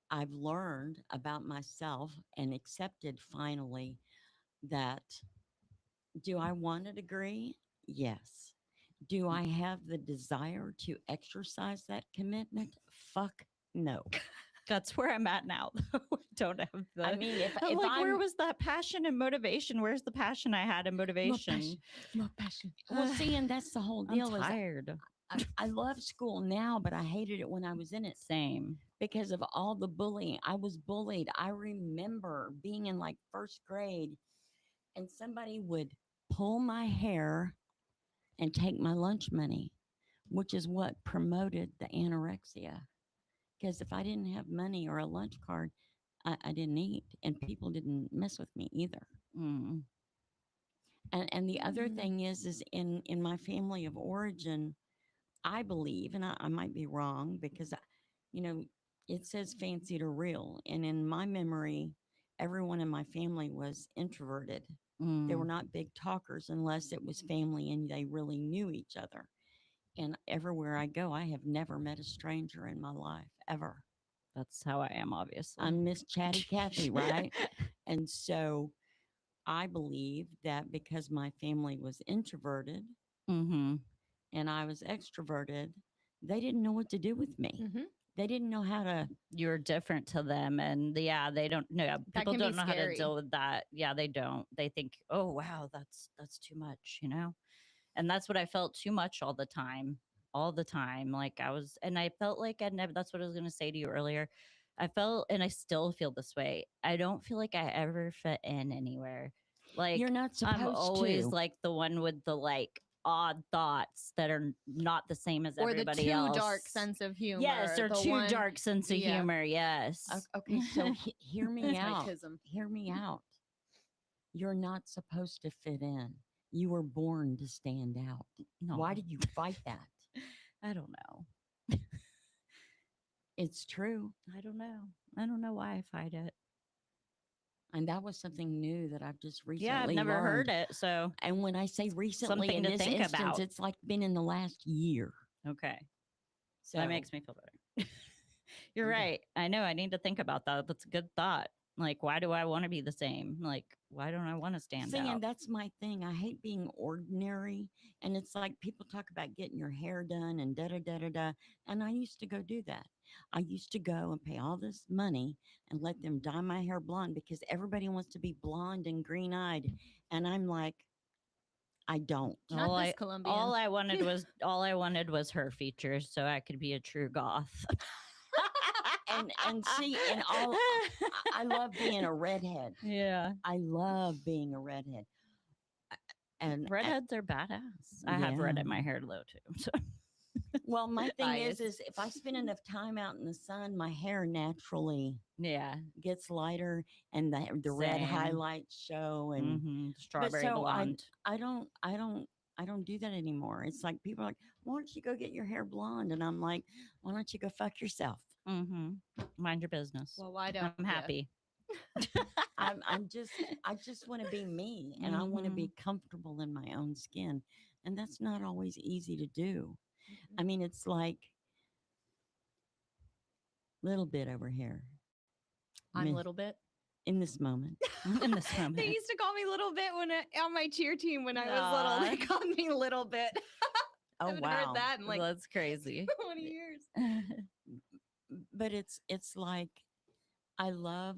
I've learned about myself and accepted finally that, do I want a degree? Yes. Do I have the desire to exercise that commitment? Fuck no. That's where I'm at now. Though. I don't have the. I mean, if I'm like, where I'm was that passion and motivation? Where's the passion I had and motivation? More passion. well, see, and that's the whole I'm deal. Is tired. I love school now, but I hated it when I was in it Same. because of all the bullying. I was bullied. I remember being in like first grade, and somebody would pull my hair and take my lunch money, which is what promoted the anorexia. Because if I didn't have money or a lunch card, I didn't eat, and people didn't mess with me either. Mm. And the other Mhm. thing is in my family of origin, I believe, and I might be wrong because, you know, it says fancy to real, and in my memory, everyone in my family was introverted. They were Mm. not big talkers unless it was family and they really knew each other. And everywhere I go, I have never met a stranger in my life ever. That's how I am, obviously. I'm Miss Chatty Cathy, right? And so I believe that because my family was introverted Mm-hmm. and I was extroverted, they didn't know what to do with me. Mhm. They didn't know how to. You're different to them, and yeah, they don't know. People can be don't know how to scary. deal with that. Yeah, they don't. They think, oh wow, that's too much, you know. And that's what I felt too much all the time. Like I was, and I felt like I never. That's what I was going to say to you earlier. I felt, and I still feel this way. I don't feel like I ever fit in anywhere. Like You're not supposed I'm always to. like the one with the like odd thoughts that are not the same as Or the everybody too else. dark sense of humor. Yes, or the too one- dark sense of yeah. humor. Yes. Okay, so hear me That's my out. tism. Hear me out. You're not supposed to fit in. You were born to stand out. No, Why did you fight that? I don't know. It's true. I don't know. I don't know why I fight it. And that was something new that I've just recently Yeah, I've never learned. heard it. So And when I say recently, Something in to this think instance, about. it's like been in the last year. okay, So that makes me feel better. You're Yeah. right. I know. I need to think about that. That's a good thought. Like, why do I want to be the same? Like, why don't I want to stand See, out? and that's my thing. I hate being ordinary. And it's like people talk about getting your hair done and da da da da da. And I used to go do that. I used to go and pay all this money and let them dye my hair blonde because everybody wants to be blonde and green eyed. And I'm like, I don't. Not all this I Colombian. all I wanted was her features, so I could be a true goth. And see, and all I love being a redhead. yeah, I love being a redhead. And redheads are badass. I have red Yeah. in my hair though too. So. well, my thing is Biased. if I spend enough time out in the sun, my hair naturally Yeah, gets lighter and the red Same. highlights show. And Mhm. Strawberry so blonde. I don't do that anymore. It's like people are like, why don't you go get your hair blonde? And I'm like, why don't you go fuck yourself? Mm-hmm. Mind your business. Well, why don't I'm ya? happy. I just want to be me, and I want to be comfortable in my own skin, and that's not always easy to do. I mean, it's like little bit over here. I'm Meh, a little bit. in this moment. In this moment. They used to call me Little Bit when on my cheer team when I was little. They Aw. called me Little Bit. I Oh haven't wow! heard that in like That's crazy. 20 years. But it's like I love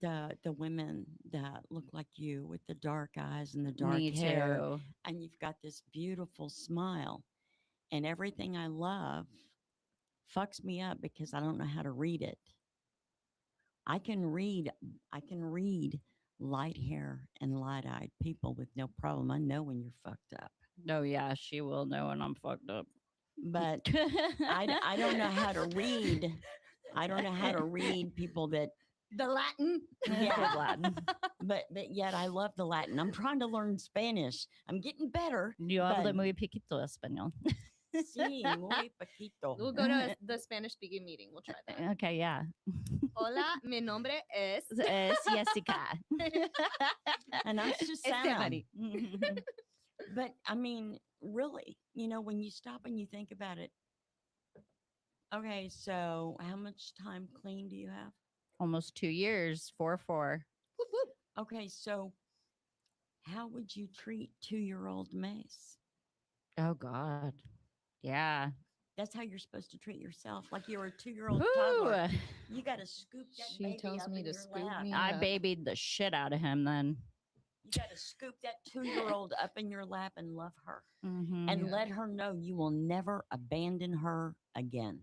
the women that look like you with the dark eyes and the dark Me hair, too. and you've got this beautiful smile, and everything I love fucks me up because I don't know how to read it. I can read light hair and light-eyed people with no problem. I know when you're fucked up. Oh yeah, she will know when I'm fucked up. But I don't know how to read. I don't know how to read people that The Latin. Yeah. Good Latin. But yet I love the Latin. I'm trying to learn Spanish. I'm getting better. Yo hablo but muy poquito español. sí, muy poquito. We'll go to the Spanish speaking meeting. We'll try that. Okay, yeah. Hola, mi nombre es. Es Jessica. And I'm Susanna. Stephanie. But I mean, really, when you stop and you think about it, okay, so how much time clean do you have? Almost 2 years, 4-4. Whoop, whoop. Okay, so how would you treat 2-year-old Mace? Oh God. Yeah. That's how you're supposed to treat yourself, like you're a 2-year-old toddler. Whew. You got to scoop that She baby tells up me in to your scoop lap. me I up. babied the shit out of him then. You got to scoop that 2-year-old up in your lap and love her, Mhm. and Yeah. let her know you will never abandon her again.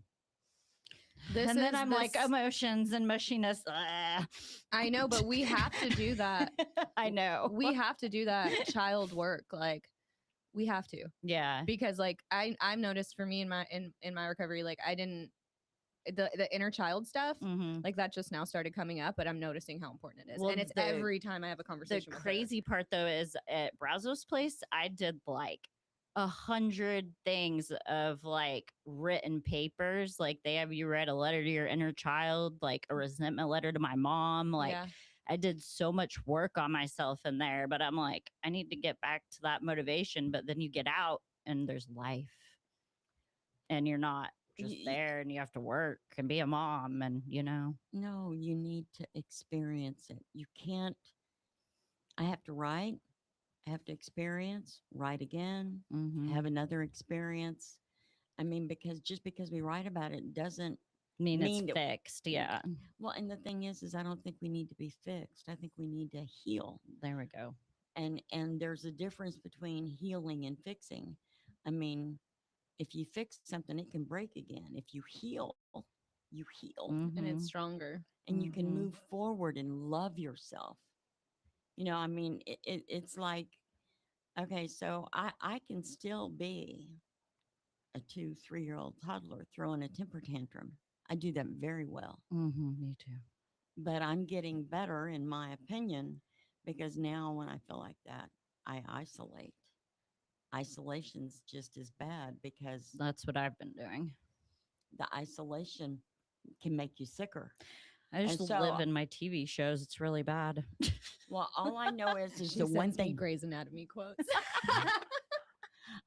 This and then is I'm the like, emotions and mushiness. I know, but we have to do that. I know. We have to do that child work. Like, we have to, Yeah. because like I've noticed for me in my recovery, like I didn't the inner child stuff. Mm-hmm. Like that just now started coming up, but I'm noticing how important it is. Well, and it's every time I have a The conversation with her. crazy part though is at Brazo's place, I did like 100 things of like written papers. Like they have you write a letter to your inner child, like a resentment letter to my mom. Like Yeah. I did so much work on myself in there, but I'm like, I need to get back to that motivation. But then you get out and there's life and you're not just there and you have to work and be a mom and No, you need to experience it. You can't. I have to write. I have to experience. Write again. mhm. Have another experience. I mean, just because we write about it doesn't mean mean it's that- fixed. Yeah. Well, and the thing is I don't think we need to be fixed. I think we need to heal. There we go. And there's a difference between healing and fixing. I mean, if you fix something, it can break again. If you heal, you heal, And Mhm. it's stronger. and you can Mhm. move forward and love yourself. I mean, it's like, okay, so I can still be a 2-3-year-old toddler throwing a temper tantrum. I do that very well. Mhm. Me too. But I'm getting better, in my opinion, because now when I feel like that, I isolate. Isolation's just as bad because That's what I've been doing. the isolation can make you sicker. I just And so- live in my TV shows. It's really bad. Well, all I know is She the one sends me thing Grey's Anatomy quotes.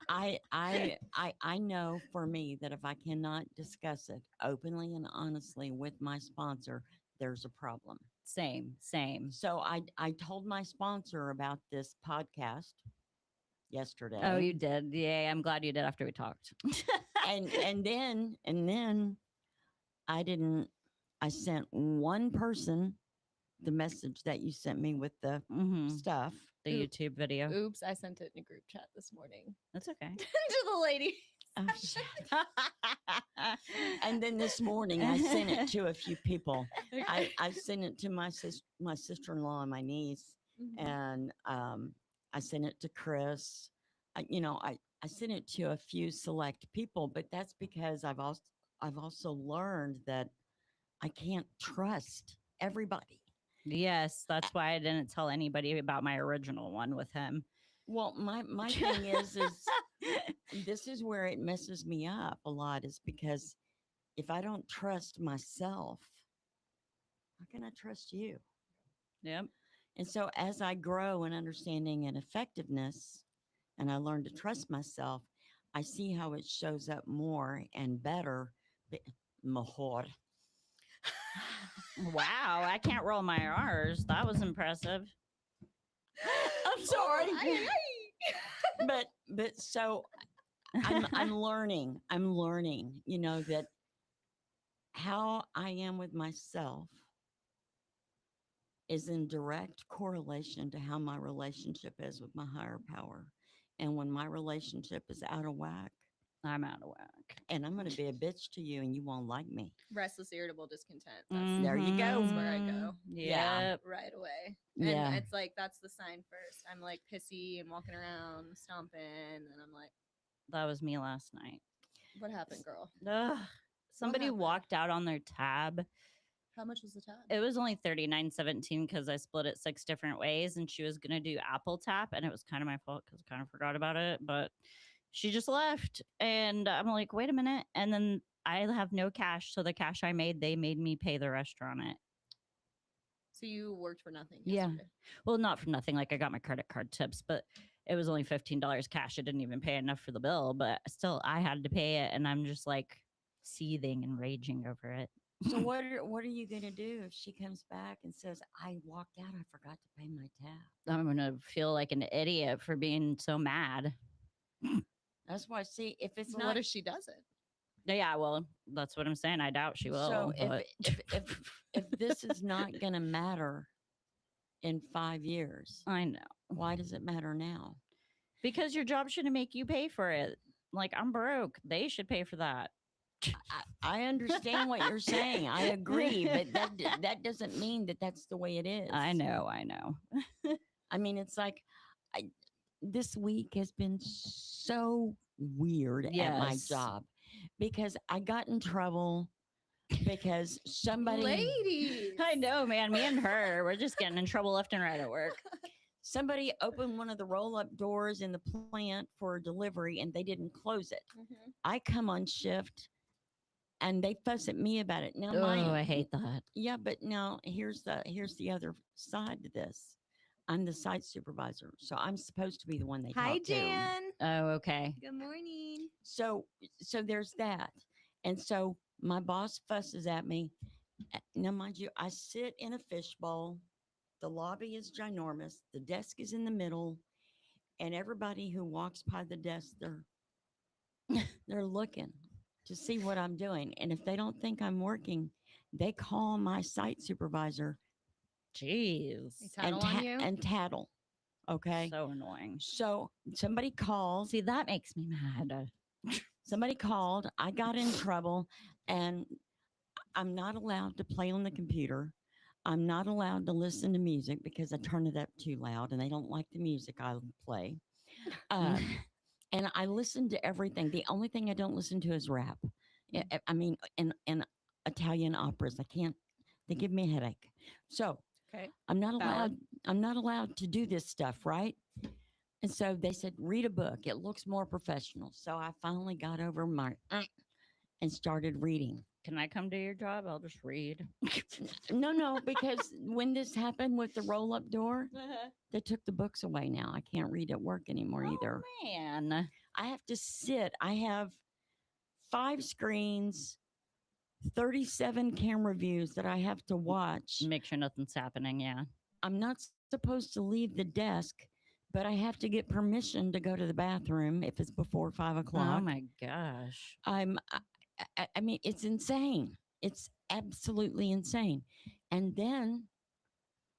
I know for me that if I cannot discuss it openly and honestly with my sponsor, there's a problem. Same. So I told my sponsor about this podcast yesterday. Oh, you did. Yeah, I'm glad you did after we talked. and then I sent one person the message that you sent me with the Mhm. stuff. The Oop. YouTube video. Oops, I sent it in a group chat this morning That's okay. to the lady. Oh, shit. And then this morning I sent it to a few people. I sent it to my sister-in-law and my niece, Mhm. and I sent it to Chris. I sent it to a few select people, but that's because I've also learned that I can't trust everybody. Yes, that's why I didn't tell anybody about my original one with him. Well, my thing is this is where it messes me up a lot, is because if I don't trust myself, how can I trust you? Yep. And so as I grow in understanding and effectiveness, and I learn to trust myself, I see how it shows up more and better. Mejor. Wow, I can't roll my R's. That was impressive. I'm sorry. Ay, ay, but so I'm learning, that how I am with myself is in direct correlation to how my relationship is with my higher power. And when my relationship is out of whack, I'm out of whack. and I'm going to be a bitch to you and you won't like me. Restless, irritable, discontent. That's There you go. That's where I go. Yeah. Yep. right away. And Yeah. it's like that's the sign first. I'm like pissy and walking around, stomping, and I'm like, That was me last night. what happened, girl? Ugh. Somebody happened? walked out on their tab How much was the tab? It was only $39.17 because I split it 6 different ways, and she was gonna do Apple Tap, and it was kind of my fault because I kind of forgot about it. But she just left, and I'm like, wait a minute, and then I have no cash, so the cash I made, they made me pay the restaurant it. So you worked for nothing. Yeah. Yesterday. Well, not for nothing. Like I got my credit card tips, but it was only $15 cash. It didn't even pay enough for the bill, but still, I had to pay it, and I'm just like seething and raging over it. So what are you gonna do if she comes back and says, "I walked out, I forgot to pay my tab"? I'm gonna feel like an idiot for being so mad. That's why. See, if it's So not what if she doesn't? Yeah, well, that's what I'm saying. I doubt she will. so, but if this is not gonna matter in 5 years, I know why does it matter now? because your job shouldn't make you pay for it. Like I'm broke. They should pay for that. I understand what you're saying. I agree, but that doesn't mean that that's the way it is. I know. I know. I mean, it's like this week has been so weird at my Yes. job because I got in trouble because somebody Ladies. I know, man. Me and her, we're just getting in trouble left and right at work. somebody opened one of the roll-up doors in the plant for delivery and they didn't close it. Mhm. I come on shift and they fuss at me about it. Now, Oh, mind I hate that. Yeah, but now here's the other side to this. I'm the site supervisor, so I'm supposed to be the one they Hi, talk to. Jan. Oh, okay. Good morning. So there's that, and so my boss fusses at me. Now, mind you, I sit in a fishbowl. The lobby is ginormous. The desk is in the middle, and everybody who walks by the desk, they're looking to see what I'm doing. And if they don't think I'm working, they call my site supervisor Jeez. They tattle on you? and tattle. Okay. So annoying. So somebody called. See, that makes me mad. Somebody called. I got in trouble, and I'm not allowed to play on the computer. I'm not allowed to listen to music because I turn it up too loud, and they don't like the music I play. And I listen to everything. The only thing I don't listen to is rap. I mean, in Italian operas, I can't. They give me a headache. So Okay. I'm not Valid. allowed. I'm not allowed to do this stuff, right? And so they said, read a book. It looks more professional. So I finally got over my and started reading. Can I come to your job? I'll just read. No, because when this happened with the roll-up door, they took the books away now. I can't read at work anymore either. Oh, man. I have to sit. I have 5 screens, 37 camera views that I have to watch. Make sure nothing's happening. Yeah. I'm not supposed to leave the desk, but I have to get permission to go to the bathroom if it's before 5 o'clock. Oh my gosh. I mean, it's insane. It's absolutely insane. And then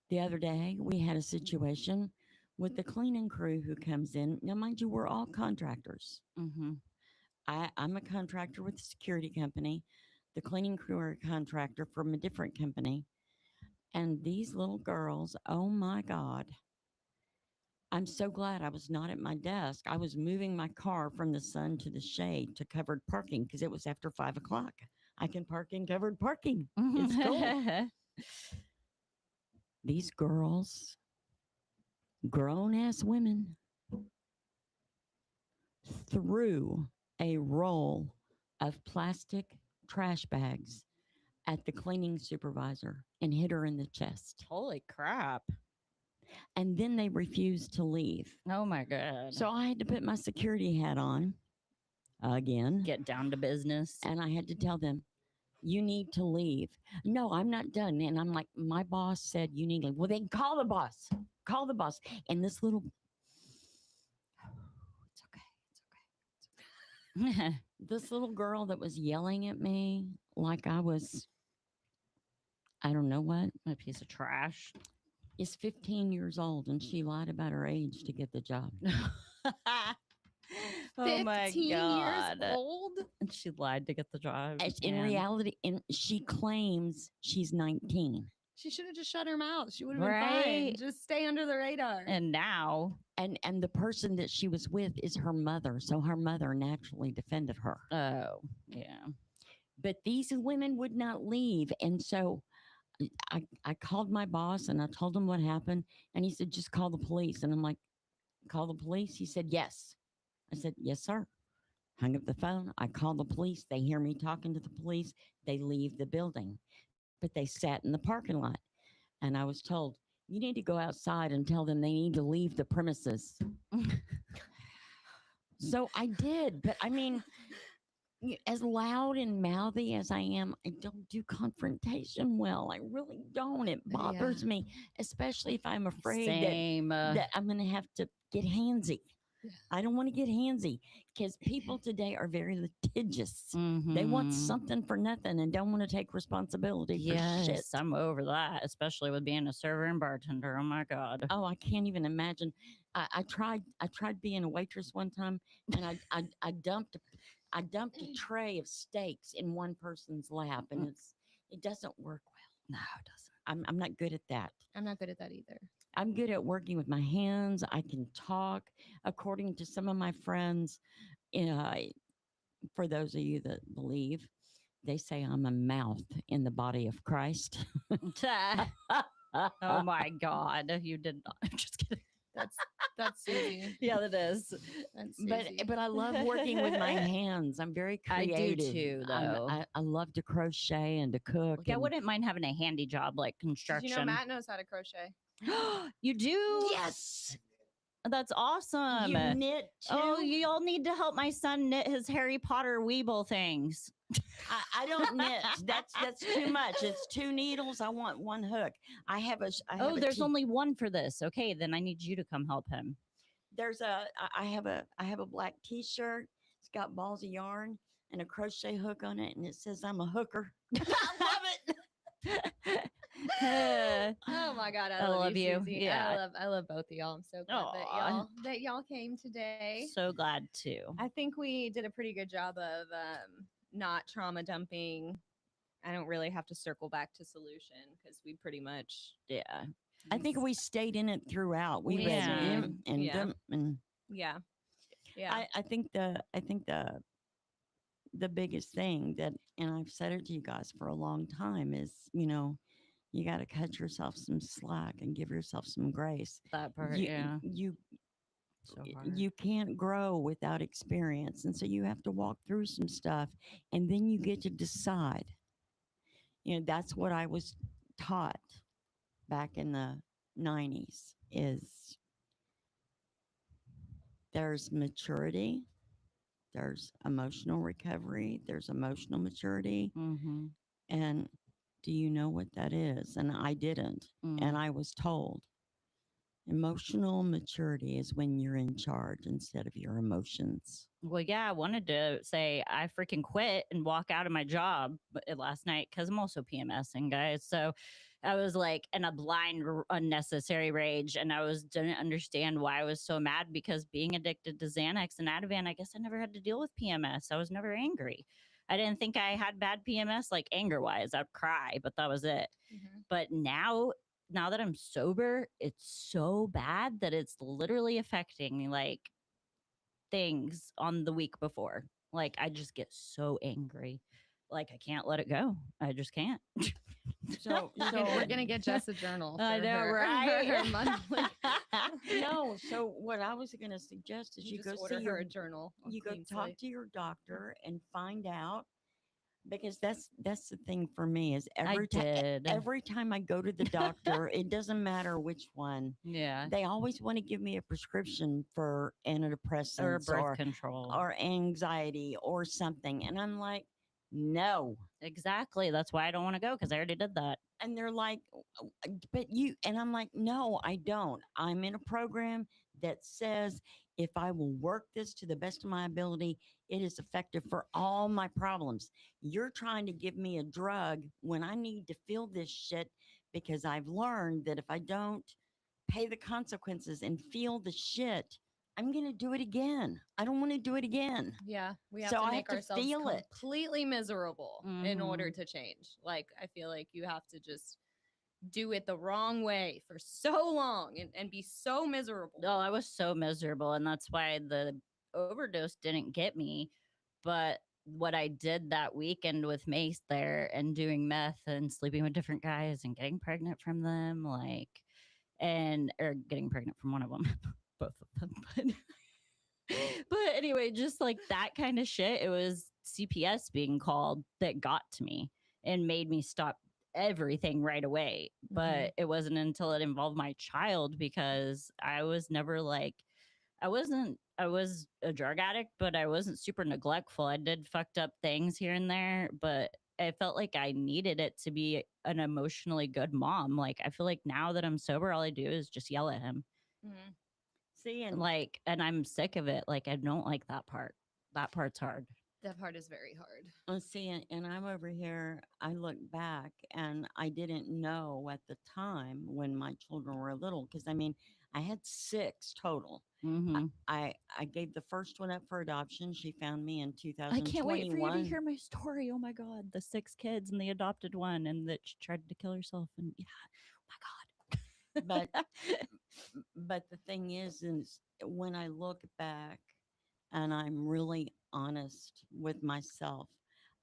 the other day, we had a situation with the cleaning crew who comes in. Now, mind you, we're all contractors. Mm-hmm. I'm a contractor with a security company. The cleaning crew are a contractor from a different company. And these little girls, oh my God. I'm so glad I was not at my desk. I was moving my car from the sun to the shade to covered parking because it was after 5 o'clock. I can park in covered parking. It's cool. These girls, grown ass women, threw a roll of plastic trash bags at the cleaning supervisor and hit her in the chest. Holy crap. And then they refused to leave. Oh my god. So I had to put my security hat on again. Get down to business. And I had to tell them, you need to leave. No, I'm not done. And I'm like, my boss said you need to leave. Well, then call the boss. Call the boss. And this little, it's okay. It's okay. This little girl that was yelling at me like I was, I don't know what, A piece of trash. is 15 years old and she lied about her age to get the job. Oh my 15 god. years old? And she lied to get the job. In Man. reality, she claims she's 19. She should have just shut her mouth. She would have been fine. Right. Just stay under the radar. And now, And the person that she was with is her mother. So her mother naturally defended her. oh, yeah. But these women would not leave. And so I called my boss and I told him what happened. And he said, just call the police. And I'm like, call the police? He said, yes. I said, yes, sir. Hung up the phone. I called the police. They hear me talking to the police. They leave the building, but they sat in the parking lot. And I was told, you need to go outside and tell them they need to leave the premises. So I did. But I mean, as loud and mouthy as I am, I don't do confrontation well. I really don't. It bothers me, especially if I'm afraid Same. that I'm going to have to get handsy. Yeah. I don't want to get handsy because people today are very litigious. They want Mhm. something for nothing and don't want to take responsibility for shit. Yes, I'm over that, especially with being a server and bartender. Oh my god. Oh, I can't even imagine. I tried being a waitress one time, and I dumped a tray of steaks in one person's lap, and it doesn't work well. No, it doesn't. I'm not good at that. I'm not good at that either. I'm good at working with my hands. I can talk. According to some of my friends, uh, for those of you that believe, they say I'm a mouth in the body of Christ. Oh my god, you did not. I'm just kidding. That's Susie. Yeah, that is. That's But Susie. but I love working with my hands. I'm very I do creative. too, I'm- though. I love to crochet and to cook. Like, I and- wouldn't mind having a handy job like Did construction. you know Matt knows how to crochet? You do? Yes, That's awesome. you knit too. Oh, you all need to help my son knit his Harry Potter Weeble things. I don't knit. That's too much. It's 2 needles. I want 1 hook. I have a. Oh, there's only one for this. Okay, then I need you to come help him. There's a. I have a black T-shirt. It's got balls of yarn and a crochet hook on it, and it says I'm a hooker. I love it. Oh my god, I love you. Susie. Yeah. I love both of y'all. I'm so glad Aw. that y'all came today. So glad to. I think we did a pretty good job of not trauma dumping. I don't really have to circle back to solution because we pretty much Yeah. I think we stayed in it throughout. We read Yeah. them and Yeah. them and yeah. Yeah. I think the biggest thing that, and I've said it to you guys for a long time, is you got to cut yourself some slack and give yourself some grace. That part, You, yeah. you So hard. you can't grow without experience, and so you have to walk through some stuff, and then you get to decide. That's what I was taught back in the 90s. Is there's maturity, there's emotional recovery, there's emotional maturity, Mm-hmm. and do you know what that is? And I didn't, and I was told. Emotional maturity is when you're in charge instead of your emotions. Well, yeah, I wanted to say I freaking quit and walk out of my job last night because I'm also PMSing, guys. So I was like in a blind, unnecessary rage, and didn't understand why I was so mad, because being addicted to Xanax and Ativan, I guess I never had to deal with PMS. I was never angry. I didn't think I had bad PMS, like anger wise. I'd cry, but that was it. Mhm. But now that I'm sober, it's so bad that it's literally affecting like things on the week before. Like I just get so angry. Like I can't let it go. I just can't. So, We're gonna get Jess a journal. I for know, her- right? her monthly. no. So what I was going to suggest is you just go order see her your a journal. on you go Clean talk Slate. to your doctor and find out, because that's the thing for me is I did. every time I go to the doctor, it doesn't matter which one, Yeah. they always want to give me a prescription for antidepressants Or birth control. or anxiety or something, and I'm like, no. Exactly. That's why I don't want to go, because I already did that. And they're like, but you, and I'm like, no, I don't. I'm in a program that says if I will work this to the best of my ability, it is effective for all my problems. You're trying to give me a drug when I need to feel this shit, because I've learned that if I don't pay the consequences and feel the shit, I'm going to do it again. I don't want to do it again. Yeah, we have So to I have make to ourselves feel it. completely miserable in order Mhm. to change. Like I feel like you have to just do it the wrong way for so long and be so miserable. Oh, I was so miserable, and that's why the overdose didn't get me. But what I did that weekend with Mace there and doing meth and sleeping with different guys and getting pregnant from them, like, and or getting pregnant from one of them, both of them. But anyway, just like that kind of shit, it was CPS being called that got to me and made me stop everything right away. But it wasn't until it involved my child, because I was never like, I was a drug addict, but I wasn't super neglectful. I did fucked up things here and there, but I felt like I needed it to be an emotionally good mom. Like, I feel like now that I'm sober, all I do is just yell at him. Mhm. See, and Like, and I'm sick of it. Like, I don't like that part. That part's hard. That part is very hard. see, and I'm over here. I look back, and I didn't know at the time when my children were little, because I mean, I had 6 total. Mm-hmm. I gave the first one up for adoption. She found me in I can't wait for you to 2021. hear my story. Oh my God. The 6 kids and the adopted one, and that she tried to kill herself. And yeah, oh my But God. but the thing is when I look back and I'm really honest with myself,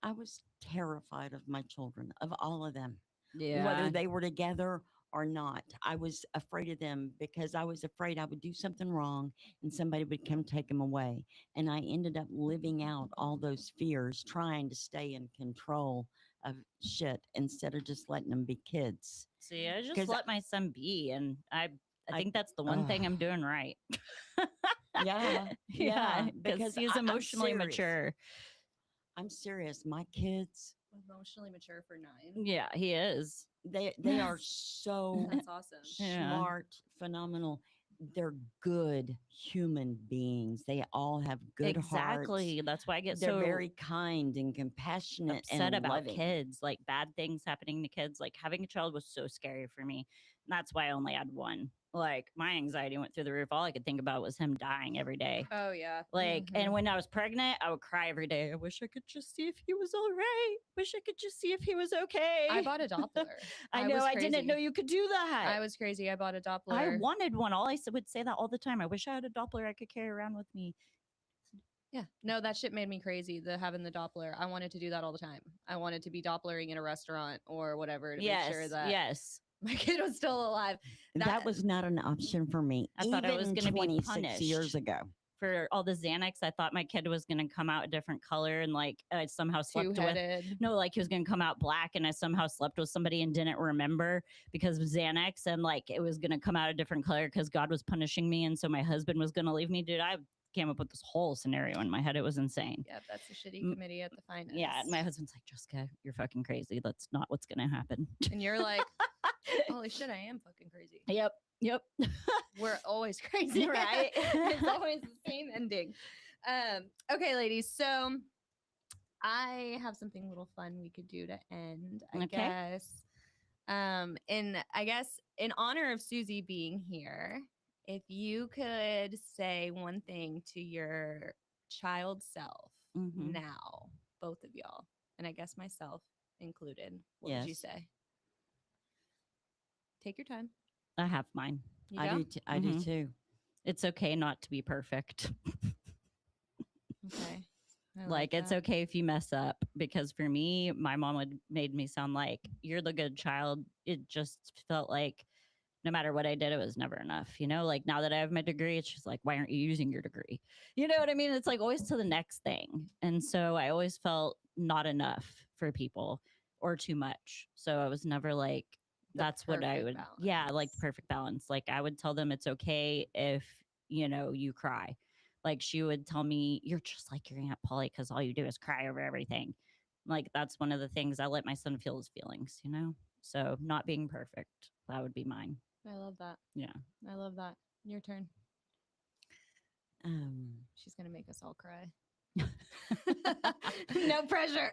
I was terrified of my children, of all of them, whether Yeah. they were together or not. I was afraid of them because I was afraid I would do something wrong and somebody would come take them away. And I ended up living out all those fears, trying to stay in control of shit instead of just letting them be kids. See, I just 'Cause let my son be. And I I- think that's the one thing I'm doing right. Yeah, yeah, Because because he's I'm emotionally serious. mature. I'm serious. My kids, Emotionally mature for 9. Yeah, he is. they are so That's awesome. Yeah. smart, phenomenal. They're good human beings. They all have good Exactly. hearts. That's why I get They're so very kind and compassionate upset and about loving. kids, like bad things happening to kids. Like, having a child was so scary for me. And that's why I only had one. Like, my anxiety went through the roof. All I could think about was him dying every day. Oh yeah. Like, Mhm. and when I was pregnant, I would cry every day. I wish I could just see if he was all right. Wish I could just see if he was okay. I bought a Doppler. I I know. was I didn't crazy. know you could do that. I was crazy. I bought a Doppler. I wanted one. All I would say that all the time. I wish I had a Doppler I could carry around with me. Yeah. No, that shit made me crazy. The having the Doppler. I wanted to do that all the time. I wanted to be Dopplering in a restaurant or whatever to Yes. make sure that Yes. my kid was still alive. That was not an option for me. I thought I was even gonna be 26 years punished. ago. For all the Xanax, I thought my kid was going to come out a different color, and like I somehow slept with. two-headed. No, like he was going to come out black, and I somehow slept with somebody and didn't remember because of Xanax, and like it was going to come out a different color because God was punishing me, and so my husband was going to leave me. Dude, I came up with this whole scenario in my head. It was insane. Yep, that's the shitty Mm, committee at the finest. Yeah, and my husband's like, Jessica, you're fucking crazy. That's not what's going to happen. And you're like, holy shit, I am fucking crazy. Yep. We're always crazy, Right? It's always the same ending. Okay, ladies. So I have something a little fun we could do to end. I Okay. guess. I guess in honor of Susie being here, if you could say one thing to your child self Mhm. now, both of y'all, and I guess myself included, what would you Yes. say? Take your time. I have mine. You I go? do. I do Mhm. too. It's okay not to be perfect. Okay. I Like, it's that. okay if you mess up, because for me, my mom would made me sound like you're the good child. It just felt like no matter what I did, it was never enough. You know, like now that I have my degree, it's just like, why aren't you using your degree? You know what I mean? It's like always to the next thing. And so I always felt not enough for people or too much. So I was never like, The that's what I perfect would, yeah, like the balance. perfect balance. Like I would tell them it's okay if, you know, you cry. Like she would tell me, you're just like your Aunt Polly because all you do is cry over everything. Like that's one of the things I let my son feel his feelings, you know? So not being perfect, that would be mine. I love that. Yeah. I love that. Your turn. She's gonna make us all cry. No pressure.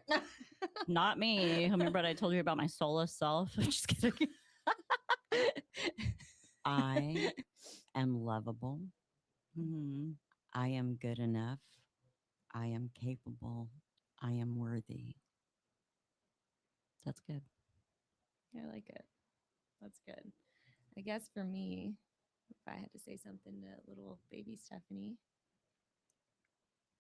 Not me. Remember what I told you about my soulless self? I'm just kidding. I am lovable. Mhm. I am good enough. I am capable. I am worthy. That's good. I like it. That's good. I guess for me, if I had to say something to little baby Stephanie,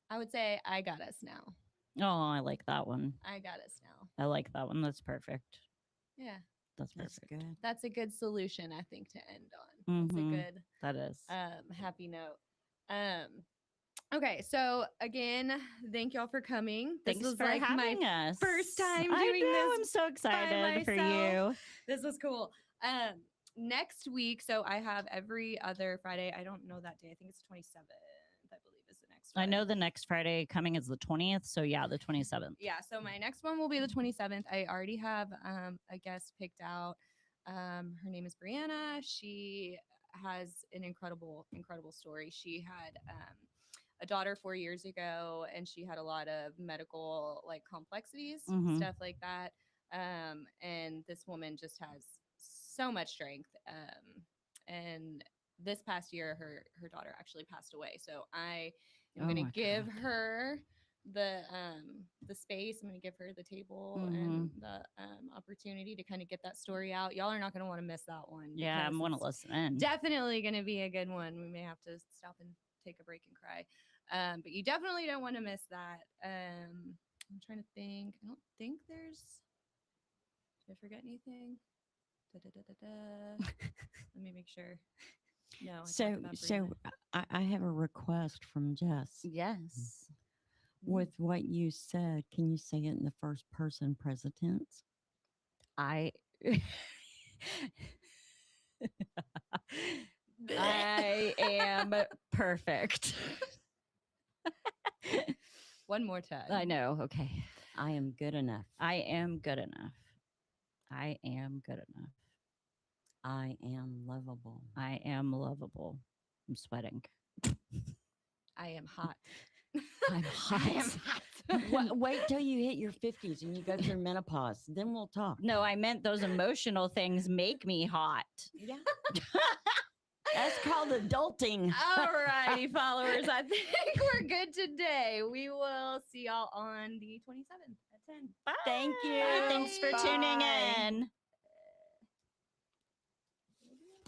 I would say I got us now. Oh, I like that one. I got us now. I like that one. That's perfect. Yeah, That's That's perfect. good. that's a good solution, I think, to end on. That's a Mhm. good That is. happy note. Okay, so again, thank y'all for coming. This Thanks was for like my having us. first time I doing know, this I'm so excited for myself. you. This was cool. Next week, so I have every other Friday. I don't know that day. I think it's 27th, I believe is the next I one. know the next Friday coming is the 20th. So yeah, the 27th. Yeah, so my next one will be the 27th. I already have a guest picked out. Her name is Brianna. She has an incredible story. She had a daughter 4 years ago, and she had a lot of medical like complexities, Mhm. stuff like that. And this woman just has so much strength. And this past year, her daughter actually passed away. So I am Oh going my to give God. her the space. I'm going to give her the table and the opportunity to kind of get that story out. Y'all are not going to want to miss that one. Yeah, I because want to it's listen in. definitely going to be a good one. We may have to stop and take a break and cry. But you definitely don't want to miss that. I'm trying to think. I don't think there's. Did I forget anything? Let me make sure. No. I talked So, about Brianna. I have a request from Jess. Yes. With what you said, can you say it in the first person present tense? I I am perfect. One more time. I know. Okay. I am good enough. I am good enough. I am good enough. I am lovable. I am lovable. I'm sweating. I am hot. I'm hot. I am hot. Wait till you hit your 50s and you go through menopause. Then we'll talk. No, I meant those emotional things make me hot. Yeah. That's called adulting. All righty, followers. I think we're good today. We will see y'all on the 27th at 10. Bye. Thank you. Thanks for tuning Bye. in.